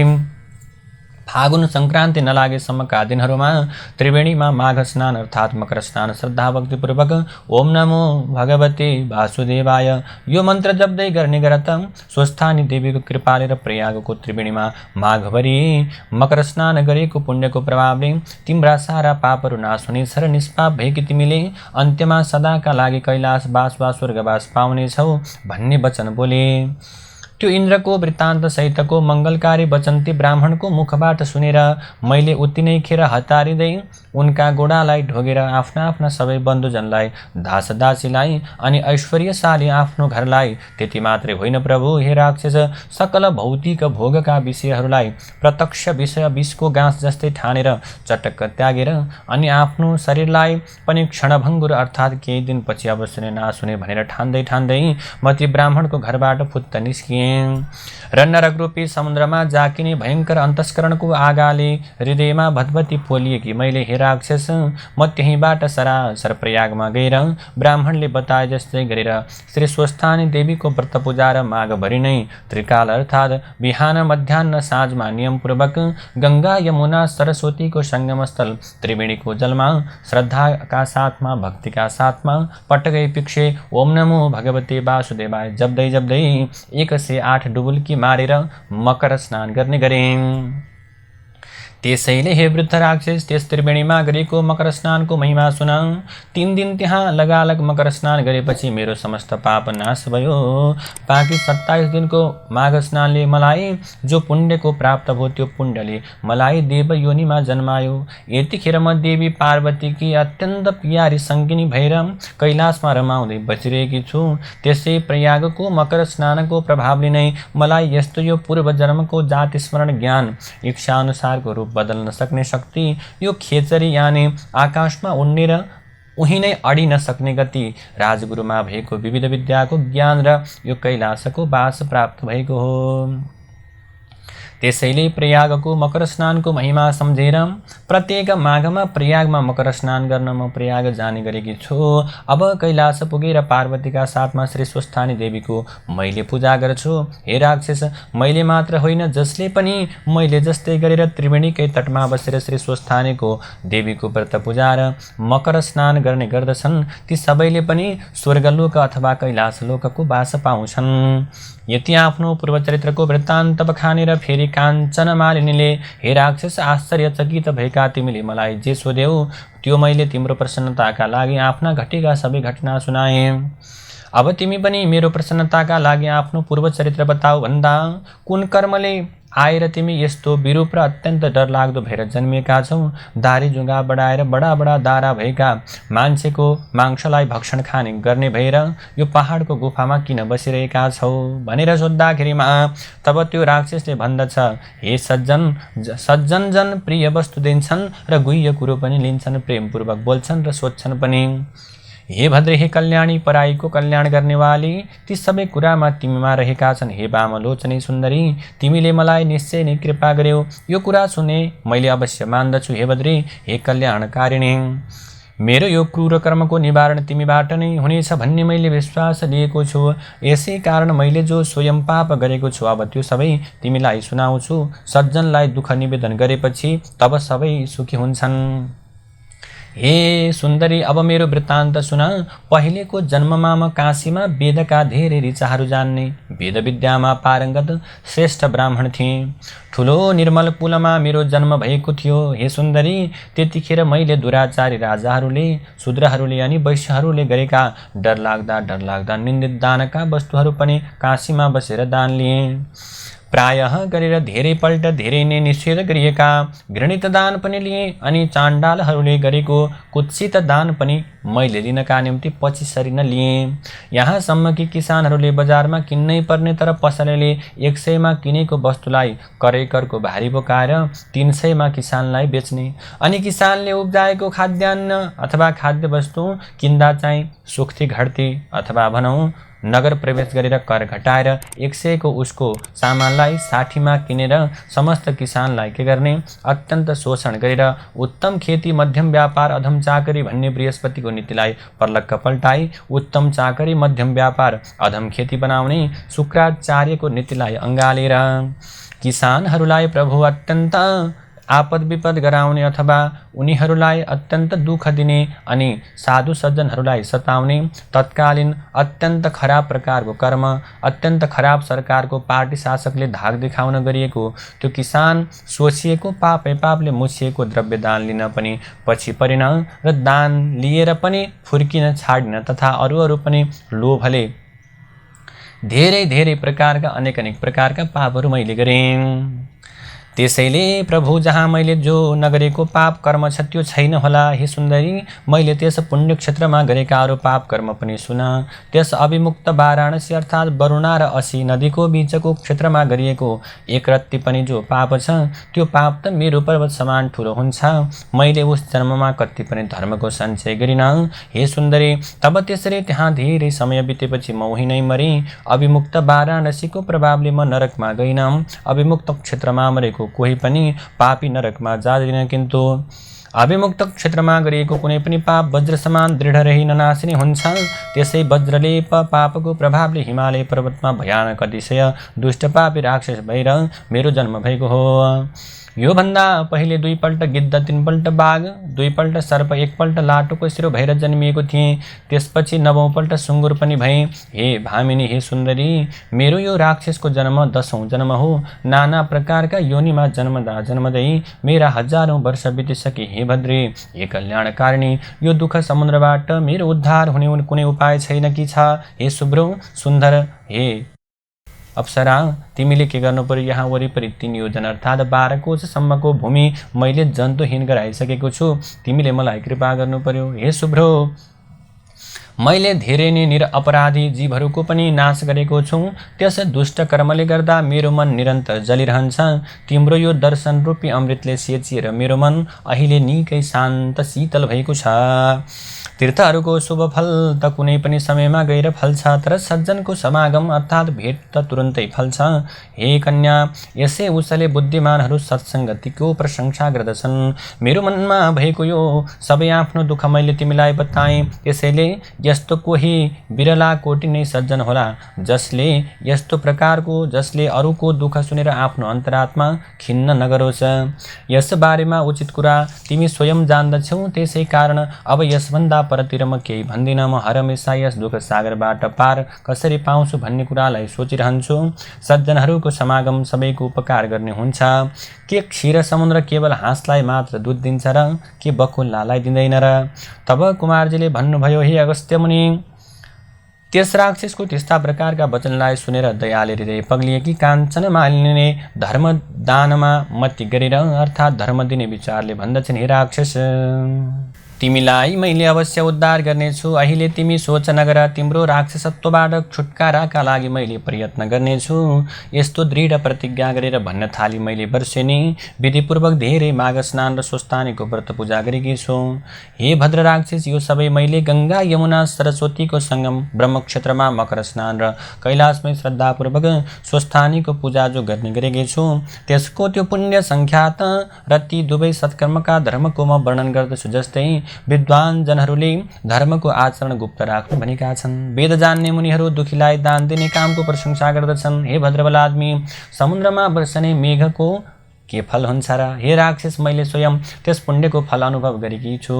फागुन सङ्क्रान्ति नलागेसम्मका दिनहरूमा त्रिवेणीमा माघ स्नान अर्थात् मकर स्नान श्रद्धा भक्तिपूर्वक ओम नमो भगवते वासुदेवाय यो मन्त्र जप्दै गर्ने गरत स्वस्थानी देवीको कृपाले र प्रयागको त्रिवेणीमा माघभरि मकर स्नान गरेको पुण्यको प्रभावले तिम्रा सारा पापहरू नाश हुनेछ र निष्पाप भएकी तिमीले अन्त्यमा सदाका लागि कैलाशवास वा स्वर्गवास पाउनेछौ भन्ने वचन बोले। त्यो इन्द्रको वृत्तान्त सहितको मङ्गलकारी वचन ती ब्राह्मणको मुखबाट सुनेर मैले उति नै खेर हतारिँदै उनका गोडालाई ढोगेर आफ्ना सबै बन्धुजनलाई, दासदासीलाई अनि ऐश्वर्यशाली आफ्नो घरलाई, त्यति मात्रै होइन प्रभु, हे राक्षस, सकल भौतिक भोगका विषयहरूलाई प्रत्यक्ष विषय विषको गाँस जस्तै ठानेर चटक्क त्यागेर अनि आफ्नो शरीरलाई पनि क्षणभङ्गुर अर्थात् केही दिनपछि अवश्य नै नाश हुने भनेर ठान्दै म ती ब्राह्मणको घरबाट फुत्त निस्किएँ र नरकरूपी समुद्रमा जाकिने भयङ्कर अन्तस्करणको आगाले हृदयमा भतभती पोलिएकी मैले हे राक्षस म त्यहीँबाट सरासर प्रयागमा गएर ब्राह्मणले बताए जस्तै गरेर श्री स्वस्थानी देवीको व्रत पूजा र माघभरि नै त्रिकाल अर्थात् बिहान मध्याह्न साँझमा नियमपूर्वक गङ्गा यमुना सरस्वतीको सङ्गमस्थल त्रिवेणीको जलमा श्रद्धाका साथमा भक्तिका साथमा पटकै पिक्षे ओम नमो भगवते वासुदेवाय जप्दै 108 8 डुबुल्की मारेर मकर स्नान गर्ने गरे। त्यसैले हे वृद्ध राक्षस, त्यस त्रिवेणीमा गरेको मकर स्नानको महिमा सुन। 3 दिन त्यहाँ लगालग मकर स्नान गरेपछि मेरो समस्त पाप नाश भयो। बाँकी 27 दिनको माघ स्नानले मलाई जो पुण्यको प्राप्त भयो त्यो पुण्यले मलाई देव योनिमा जन्मायो। यतिखेर म देवी पार्वतीकी अत्यन्त प्यारी सङ्गिनी भएर कैलाशमा रमाउँदै बसिरहेकी छु। त्यसै प्रयागको मकर स्नानको प्रभावले नै मलाई यस्तो यो पूर्व जन्मको जाति स्मरण ज्ञान, इच्छाअनुसारको रूप बदल्न सक्ने शक्ति, यो खेचरी यानी आकाशमा उड्ने र उही नै अडिन सक्ने गति, राजगुरुमा भएको विविध विद्याको ज्ञान र यो कैलाशको वास प्राप्त भएको हो। त्यसैले प्रयागको मकर स्नानको महिमा सम्झेर प्रत्येक माघमा प्रयागमा मकर स्नान गर्न म प्रयाग जाने गरेकी छु। अब कैलाश पुगेर पार्वतीका साथमा श्री स्वस्थानी देवीको मैले पूजा गर्छु। हे राक्षस, मैले मात्र होइन, जसले पनि मैले जस्तै गरेर त्रिवेणीकै तटमा बसेर श्री स्वस्थानीको देवीको व्रत पूजा र मकर स्नान गर्ने गर्दछन्, ती सबैले पनि स्वर्गलोक अथवा कैलाश लोकको वास पाउँछन्। यति आफ्नो पूर्वचरित्रको वृत्तान्त बखानेर फेरि काञ्चन मालिनीले, हे राक्षस, आश्चर्यचकित भएका तिमीले मलाई जे सोध्यौ त्यो मैले तिम्रो प्रसन्नताका लागि आफ्ना घटेका सबै घटना सुनाएँ। अब तिमी पनि मेरो प्रसन्नताका लागि आफ्नो पूर्वचरित्र बताऊ भन्दा कुन कर्मले आएर तिमी यस्तो विरूप र अत्यन्त डरलाग्दो भएर जन्मिएका छौ। दारी जुङ्गा बढाएर बडा बडा दारा भएका मान्छेको मांसलाई भक्षण खाने गर्ने भएर यो पहाडको गुफामा किन बसिरहेका छौ भनेर सोद्धाखेरिमा तब त्यो राक्षसले भन्दछ, हे सज्जन जन प्रिय वस्तु दिन्छन् र गुह्य कुरो पनि लिन्छन्, प्रेमपूर्वक बोल्छन् र सोध्छन् पनि। हे भद्रे, हे कल्याणी, पराईको कल्याण गर्नेवाली, ती सबै कुरामा तिमीमा रहेका छन्। हे वामलोचनी सुन्दरी, तिमीले मलाई निश्चय नै कृपा गर्यौ, यो कुरा सुने मैले अवश्य मान्दछु। हे भद्रे, हे कल्याणकारिणी, मेरो यो क्रूर कर्मको निवारण तिमीबाट नै हुनेछ भन्ने मैले विश्वास लिएको छु। यसै कारण मैले जो स्वयं पाप गरेको छु अब त्यो सबै तिमीलाई सुनाउँछु। सज्जनलाई दुःख निवेदन गरेपछि तब सबै सुखी हुन्छन्। हे सुन्दरी, अब मेरो वृत्तान्त सुन। पहिलेको जन्ममा म काशीमा वेदका धेरै ऋचाहरू जान्ने, वेद विद्यामा पारङ्गत श्रेष्ठ ब्राह्मण थिएँ। ठुलो निर्मल कुलमा मेरो जन्म भएको थियो। हे सुन्दरी, त्यतिखेर मैले दुराचारी राजाहरूले, शूद्रहरूले अनि वैश्यहरूले गरेका डरलाग्दा निन्दित दानका वस्तुहरू पनि काशीमा बसेर दान लिएँ। प्रायः गरेर धेरैपल्ट धेरै नै निषेध गरिएका घृणित दान पनि लिए अनि चाण्डालहरूले गरेको कुत्सित दान पनि मैले लिनका निम्ति पछि सरिन लिएँ। यहाँसम्म कि किसानहरूले बजारमा किन्नै पर्ने तर पसलेले 100 मा किनेको वस्तुलाई करैकरको भारी बोकाएर 300 मा किसानलाई बेच्ने, अनि किसानले उब्जाएको खाद्यान्न अथवा खाद्य वस्तु किन्दा चाहिँ सुक्थी घट्ती अथवा भनौँ नगर प्रवेश गरेर कर घटाएर 100 को उसको सामानलाई 60 मा किनेर समस्त किसानलाई के गर्ने, अत्यन्त शोषण गरेर उत्तम खेती मध्यम व्यापार अधम चाकरी भन्ने बृहस्पतिको नीतिलाई पर्लक्क पल्टाई उत्तम चाकरी मध्यम व्यापार अधम खेती बनाउने शुक्राचार्यको नीतिलाई अँगालेर किसानहरूलाई प्रभु अत्यन्त आपद विपद गराउने अथवा उनीहरूलाई अत्यन्त दुःख दिने अनि साधु सज्जनहरूलाई सताउने तत्कालीन अत्यन्त खराब प्रकारको कर्म, अत्यन्त खराब सरकारको पार्टी शासकले धाक देखाउन गरिएको त्यो किसान सोचिएको पापले मुछिएको द्रव्य दान लिन पनि पछि परेन र दान लिएर पनि फुर्किन छाडिन तथा अरू पनि लोभले धेरै प्रकारका अनेक प्रकारका पापहरू मैले गरेँ। त्यसैले प्रभु, जहाँ मैले जो नगरेको पाप कर्म छ त्यो छैन होला। हे सुन्दरी, मैले त्यस पुण्य क्षेत्रमा गरेका अरू पाप कर्म पनि सुन। त्यस अभिमुक्त वाराणसी अर्थात् वरुणा र असी नदीको बीचको क्षेत्रमा गरिएको एक रत्ती पनि जो पाप छ त्यो पाप त मेरो पर्वत समान ठुलो हुन्छ। मैले उस जन्ममा कति पनि धर्मको सञ्चय गरिन। हे सुन्दरी, तब त्यसरी त्यहाँ धेरै समय बितेपछि म उही नै मरेँ। अभिमुक्त वाराणसीको प्रभावले म नरकमा गइन। अभिमुक्त क्षेत्रमा मरेको कोही पनि पापी नरकमा जाँदैन, किन्तु अभिमुक्त क्षेत्रमा गरिएको कुनै पनि पाप वज्र समान दृढ रही ननासिने हुन्छ। त्यसै वज्रले पापको प्रभावले हिमालय पर्वतमा भयानक अतिशय दुष्ट पापी राक्षस भएर मेरो जन्म भएको हो। योभन्दा पहिले 2 पल्ट गिद्ध, 3 पल्ट बाघ, 2 पल्ट सर्प, 1 पल्ट लाटोको शिरो भएर जन्मिएको थिएँ। त्यसपछि 9औं पल्ट सुँगुर पनि भएँ। हे भामिनी, हे सुन्दरी, मेरो यो राक्षसको जन्म 10औं जन्म हो। नाना प्रकारका योनिमा जन्मदा जन्मदै मेरा हजारौं वर्ष बितिसके। हे भद्रे, हे कल्याणकारिणी, यो दुःख समुद्रबाट मेरो उद्धार हुने कुनै उपाय छैन कि छ? हे शुभ्रो सुन्दर, हे अप्सरा, तिमीले के गर्नु पर्यो? यहाँ वरिपरि 3 योजन अर्थात् 12 कोशसम्मको भूमि मैले जन्तुहीन गराइसकेको छु। तिमीले मलाई कृपा गर्नु पर्यो। हे शुभ्रो, मैले धेरै नै निरपराधी जीवहरूको पनि नाश गरेको छु। त्यस दुष्ट कर्मले गर्दा मेरो मन निरन्तर जलिरहन्छ। तिम्रो यो दर्शन रूपी अमृतले सेचिएर मेरो मन अहिले निकै शान्त शीतल भएको छ। तीर्थहरूको शुभ फल त कुनै पनि समयमा गएर फल्छ, तर सज्जनको समागम अर्थात् भेट त तुरुन्तै फल्छ। हे कन्या, यसै उसले बुद्धिमानहरू सत्सङ्गतिको प्रशंसा गर्दछन्। मेरो मनमा भएको यो सबै आफ्नो दुःख मैले तिमीलाई बताएँ। त्यसैले यस्तो कोही बिरला कोटि नै सज्जन होला जसले जसले अरूको दुःख सुनेर आफ्नो अन्तरात्मा खिन्न नगरोस्। यस बारेमा उचित कुरा तिमी स्वयं जान्दछौ। त्यसै कारण अब यसभन्दा परतिर म केही भन्दिनँ। म हरमेशा यस दुःख सागरबाट पार कसरी पाउँछु भन्ने कुरालाई सोचिरहन्छु। सज्जनहरूको समागम सबैको उपकार गर्ने हुन्छ। के क्षीर समुद्र केवल हाँसलाई मात्र दुध दिन्छ र के बकुल्लालाई दिँदैन र? तब कुमारजीले भन्नुभयो, हे अगस्त्य मुनि, त्यस राक्षसको त्यस्ता प्रकारका वचनलाई सुनेर दयाले हृदय पग्लिएकी काञ्चन मालिनीले धर्मदानमा मति गरेर अर्थात् धर्म दिने विचारले भन्दछन्, हे राक्षस, तिमीलाई मैले अवश्य उद्धार गर्नेछु। अहिले तिमी सोच नगर। तिम्रो राक्षसत्वबाट छुटकाराका लागि मैले प्रयत्न गर्नेछु। यस्तो दृढ प्रतिज्ञा गरेर भन्न थाली मैले वर्षेनी विधिपूर्वक धेरै माघ स्नान र स्वस्थानीको व्रत पूजा गरेकी छु। हे भद्र राक्षस, यो सबै मैले गङ्गा, यमुना, सरस्वतीको सङ्गम ब्रह्मक्षेत्रमा मकर स्नान र कैलाशमै श्रद्धापूर्वक स्वस्थानीको पूजा जो गर्ने गरेकी छु, त्यसको त्यो पुण्य सङ्ख्यात र ती दुवै सत्कर्मका धर्मको म वर्णन गर्दछु। जस्तै विद्वान जनहरूले धर्मको आचरण गुप्त राख्नु भनेका छन्। वेद जान्ने मुनिहरू दुखीलाई दान दिने कामको प्रशंसा गर्दछन्। हे भद्रबल आदमी, समुद्रमा वर्षने मेघको के फल हुन्छ र? हे राक्षस, मैले स्वयं त्यस पुण्यको फल अनुभव गरेकी छु।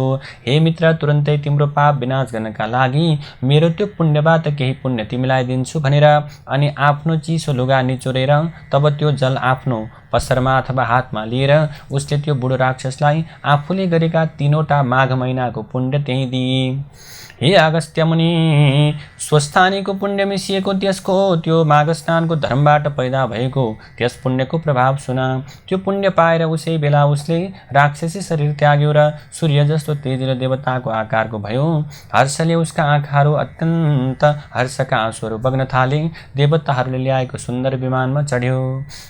हे मित्र, तुरन्तै तिम्रो पाप विनाश गर्नका लागि मेरो त्यो पुण्यबाट केही पुण्य तिमीलाई दिन्छु भनेर अनि आफ्नो चिसो लुगा निचोरेर तब त्यो जल आफ्नो पसरमा अथवा हातमा लिएर उसले त्यो बुढो राक्षसलाई आफूले गरेका 3वटा माघ महिनाको पुण्य त्यही दिए। हे अगस्त्य मुनि, स्वस्थानीको पुण्य मिसिएको त्यसको त्यो माघ स्नानको धर्मबाट पैदा भएको त्यस पुण्यको प्रभाव सुन। त्यो पुण्य पाएर उसै बेला उसले राक्षसी शरीर त्याग्यो र सूर्य जस्तो तेजिलो देवताको आकारको भयो। हर्षले उसका आँखाहरू अत्यन्त हर्षका आँसुहरू बग्न थाले। देवताहरूले ल्याएको सुन्दर विमानमा चढ्यो।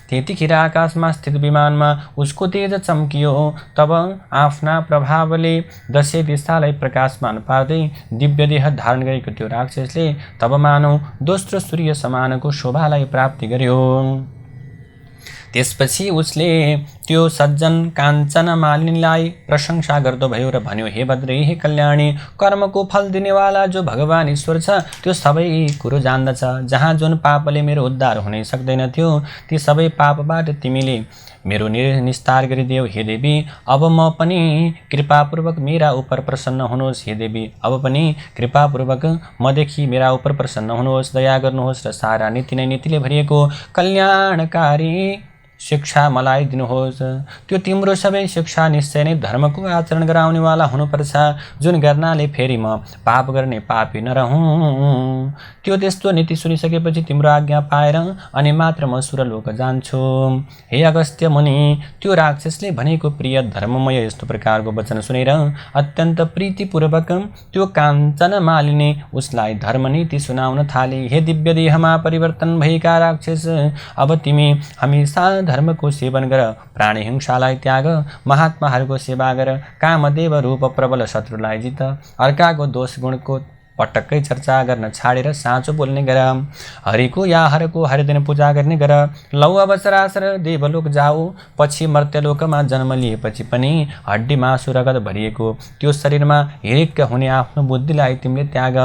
त्यतिखेर आकाशमा स्थित विमानमा उसको तेज चम्कियो। तब आफ्ना प्रभावले 10 दिशालाई प्रकाशमान पार्दै दिव्य देह धारण गरेको त्यो राक्षसले तब मानौ दोस्रो सूर्य समानको शोभालाई प्राप्ति गर्यो। त्यसपछि उसले त्यो सज्जन काञ्चन मालिनीलाई प्रशंसा गर्दो भयो र भन्यो, हे भद्रे, हे कल्याणी, कर्मको फल दिनेवाला जो भगवान ईश्वर छ त्यो सबै कुरो जान्दछ। जहाँ जुन पापले मेरो उद्धार हुनै सक्दैन थियो ती सबै पापबाट तिमीले मेरो निस्तार गरिदेऊ। हे देवी, अब म पनि कृपापूर्वक मेरा उप प्रसन्न हुनुहोस्। हे देवी, अब पनि कृपापूर्वक मदेखि मेरा उप प्रसन्न हुनुहोस्, दया गर्नुहोस् र सारा नीति नै नीतिले भरिएको कल्याणकारी शिक्षा मलाई दिनुहोस्। त्यो तिम्रो सबै शिक्षा निश्चय नै धर्मको आचरण गराउनेवाला हुनुपर्छ, जुन गर्नाले फेरि म पाप गर्ने पापी नरहुँ। त्यो त्यस्तो नीति सुनिसकेपछि तिम्रो आज्ञा पाएर अनि मात्र म सुरलोक जान्छु। हे अगस्त्य मुनि, त्यो राक्षसले भनेको प्रिय धर्ममय यस्तो प्रकारको वचन सुनेर अत्यन्त प्रीतिपूर्वक त्यो काञ्चन मालिनी उसलाई धर्मनीति सुनाउन थाले। हे दिव्य देहमा परिवर्तन भएका राक्षस, अब तिमी हमेशा धर्मको सेवन गर, प्राणी हिंसालाई त्याग, महात्माहरूको सेवा गर, कामदेव रूप प्रबल शत्रुलाई जित, अर्काको दोष गुणको पटक्कै चर्चा गर्न छाडेर साँचो बोल्ने गर। हरिको या हरको हरिदिन पूजा गर्ने गर। लौ अब सरासर देवलोक जाऊ, पछि मर्त्यलोकमा जन्म लिएपछि पनि हड्डी मासु रगत भरिएको त्यो शरीरमा हिरिक्क हुने आफ्नो बुद्धिलाई तिमीले त्याग।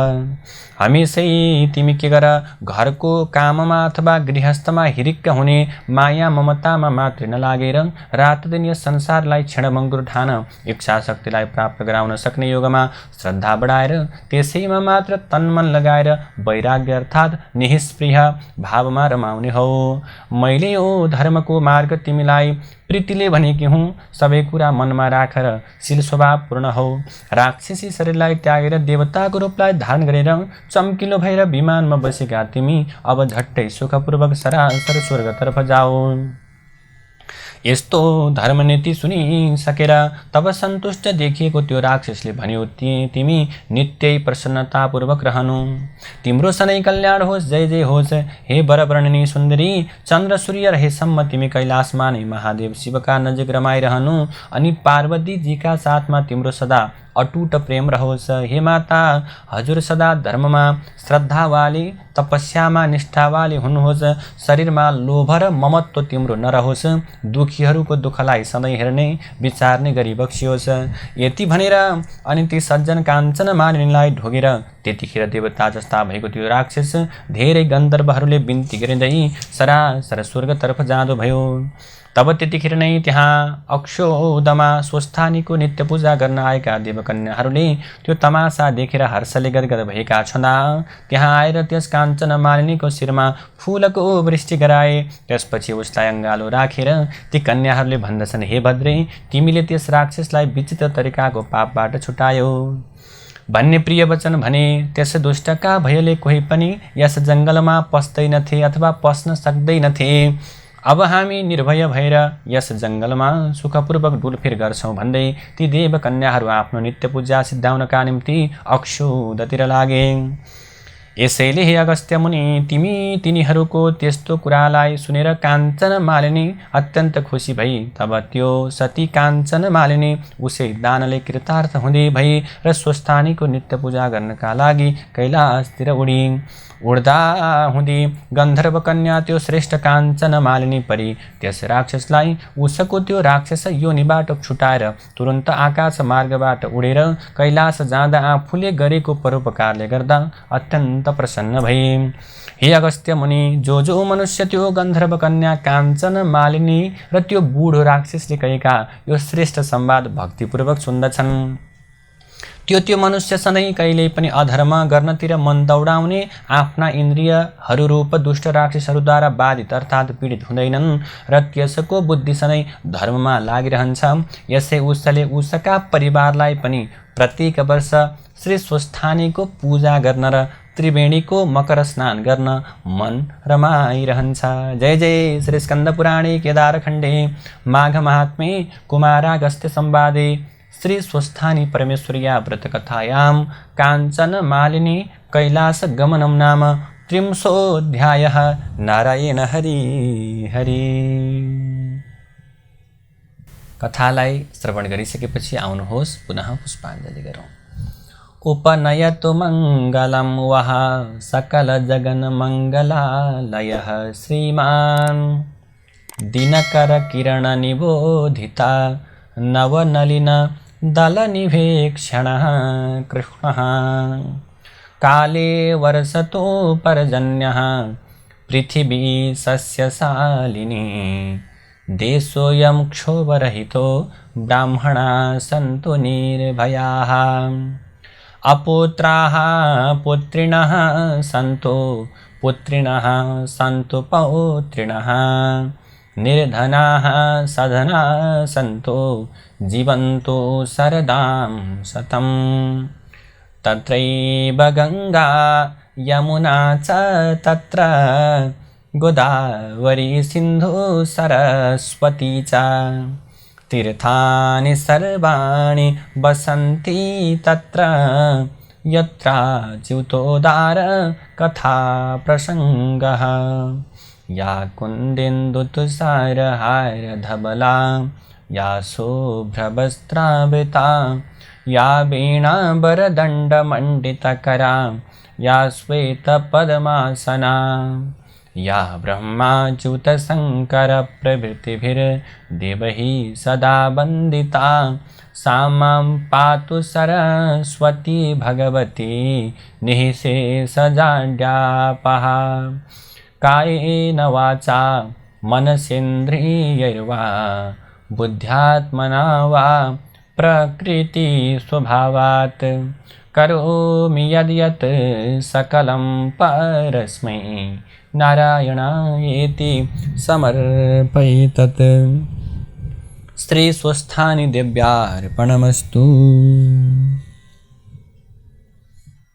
हमेसै तिमी के गर, घरको काममा अथवा गृहस्थमा हिरिक्क हुने माया ममतामा मात्र नलागेर रात दिन यस संसारलाई क्षणभङ्गुर ठान इच्छा शक्तिलाई प्राप्त गराउन सक्ने योगमा श्रद्धा बढाएर त्यसैमा मात्र तन्मन लगाएर वैराग्य अर्थात् निःस्पृह भावमा रमाउने हो। मैले यो धर्मको मार्ग तिमीलाई प्रीतिले भनेकी हुँ। सबै कुरा मनमा राखेर शील स्वभाव पूर्ण हो। राक्षसी शरीरलाई त्यागेर देवताको रूपलाई धारण गरेर चम्किलो भएर विमानमा बसेका तिमी अब झट्टै सुखपूर्वक सरासर स्वर्गतर्फ जाऊ। यस्तो धर्मनीति सुनिसकेर तब सन्तुष्ट देखिएको त्यो राक्षसले भन्यो, तिमी नित्यै प्रसन्नतापूर्वक रहनु, तिम्रो सधैँ कल्याण होस्, जय जय होस्। हे वरवर्णिनी सुन्दरी, चन्द्र सूर्य रहेसम्म तिमी कैलाशमा नै महादेव शिवका नजिक रमाइरहनु अनि पार्वतीजीका साथमा तिम्रो सदा अटुट प्रेम रहोस्। हे माता, हजुर सदा धर्ममा श्रद्धावाली, तपस्यामा निष्ठावाली हुनुहोस्। शरीरमा लोभ र ममत्व तिम्रो नरहोस्। दुखीहरूको दुःखलाई सधैँ हेर्ने विचार्ने गरी बक्सियोस्। यति भनेर अनि ती सज्जन काञ्चन मालिनीलाई ढोगेर त्यतिखेर देवता जस्ता भएको त्यो राक्षस धेरै गन्धर्वहरूले बिन्ती गरिँदै सरासर स्वर्गतर्फ जाँदो भयो। तब त्यतिखेर नै त्यहाँ अक्षौदमा स्वस्थानीको नित्य पूजा गर्न आएका देवकन्याहरूले त्यो तमासा देखेर हर्षले गदगद भएका छँदा त्यहाँ आएर त्यस काञ्चन मालिनीको शिरमा फूलको वृष्टि गराए। त्यसपछि उसलाई अङ्गालो राखेर ती कन्याहरूले भन्दछन्, हे भद्रे, तिमीले त्यस राक्षसलाई विचित्र तरिकाको पापबाट छुटायो भन्ने प्रिय वचन भने। त्यस दुष्टका भयले कोही पनि यस जङ्गलमा पस्दैनथे अथवा पस्न सक्दैनथे। अब हामी निर्भय भएर यस जङ्गलमा सुखपूर्वक डुलफिर गर्छौँ भन्दै ती देवकन्याहरू आफ्नो नित्य पूजा सिद्धाउनका निम्ति अक्षौदतिर लागे। यसैले हे अगस्त्य मुनि, तिनीहरूको त्यस्तो कुरालाई सुनेर काञ्चन मालिनी अत्यन्त खुसी भई तब त्यो सती काञ्चन मालिनी उसै दानले कृतार्थ हुँदै भई र स्वस्थानीको नित्य पूजा गर्नका लागि कैलाशतिर उडी। उड्दा हुँदी गन्धर्व कन्या त्यो श्रेष्ठ काञ्चन मालिनी परी त्यस राक्षसलाई उसको त्यो राक्षस योनिबाट छुटाएर तुरन्त आकाश मार्गबाट उडेर कैलाश जाँदा आफूले गरेको परोपकारले गर्दा अत्यन्त प्रसन्न भए। हे अगस्त्य मुनि, जो मनुष्य त्यो गन्धर्व कन्या काञ्चन मालिनी र त्यो बुढो राक्षसले कहेका यो श्रेष्ठ संवाद भक्तिपूर्वक सुन्दछन्, त्यो मनुष्य सधैँ कहिल्यै पनि अधर्म गर्नतिर मन दौडाउने आफ्ना इन्द्रियहरू रूप दुष्ट राक्षसहरूद्वारा बाधित अर्थात् पीडित हुँदैनन् र त्यसको बुद्धि सधैँ धर्ममा लागिरहन्छ। यसै उसले उसका परिवारलाई पनि प्रत्येक वर्ष श्री स्वस्थानीको पूजा गर्न र त्रिवेणीको मकर स्नान गर्न मन रमाइरहन्छ। जय जय श्री स्कन्द पुराणे केदारखण्डे माघ महात्म्ये कुमारागस्त्य संवादे श्री स्वस्थानी परमेश्वर्या व्रतकथायां काञ्चन मालिनी कैलास गमनं नाम 30 नारायण हरि हरि। कथालाई श्रवण गरिसकेपछि आउनुहोस् पुनः पुष्पाञ्जलि गरौँ। उपनयतु मङ्गलं वः सकल जगन मङ्गलालयः श्रीमान् दिनकर किरण निबोधिता नवनलिन दलनिभेक्षणः कृष्णः। काले वर्षतो पर्जन्यः पृथिवी सस्यशालिनी देशोऽयं क्षोभरहितो ब्राह्मणाः सन्तु निर्भयाः। अपुत्राः पुत्रिणः सन्तु पुत्रिणः सन्तु पौत्रिणः निर्धनाः सधनाः सन्तु जीवन्तु शरदां शतं। तत्रैव गङ्गा यमुना च तत्र गोदावरी सिन्धु सरस्वती च तीर्थानि सर्वाणि वसन्ति तत्र यत्र च्युतोदार कथा प्रसङ्गः। या कुन्देन्दुतुषारहारधवला या शुभ्रवस्त्रावृता या वीणाम्बरदण्डमण्डितकरा या श्वेतपद्मासना या ब्रह्माच्युतशङ्करप्रभृतिभिर्देवैः सदा वन्दिता सा मां पातु सरस्वती भगवती निःशेषजाड्यापहा कायेन वाचा मनसेन्द्रियैर्वा बुद्ध्यात्मना वा प्रकृतिस्वभावात् करोमि यद्यत् सकलं परस्मै नारायणायेति समर्पयेतत्। श्रीस्वस्थानि दिव्यार्पणमस्तु।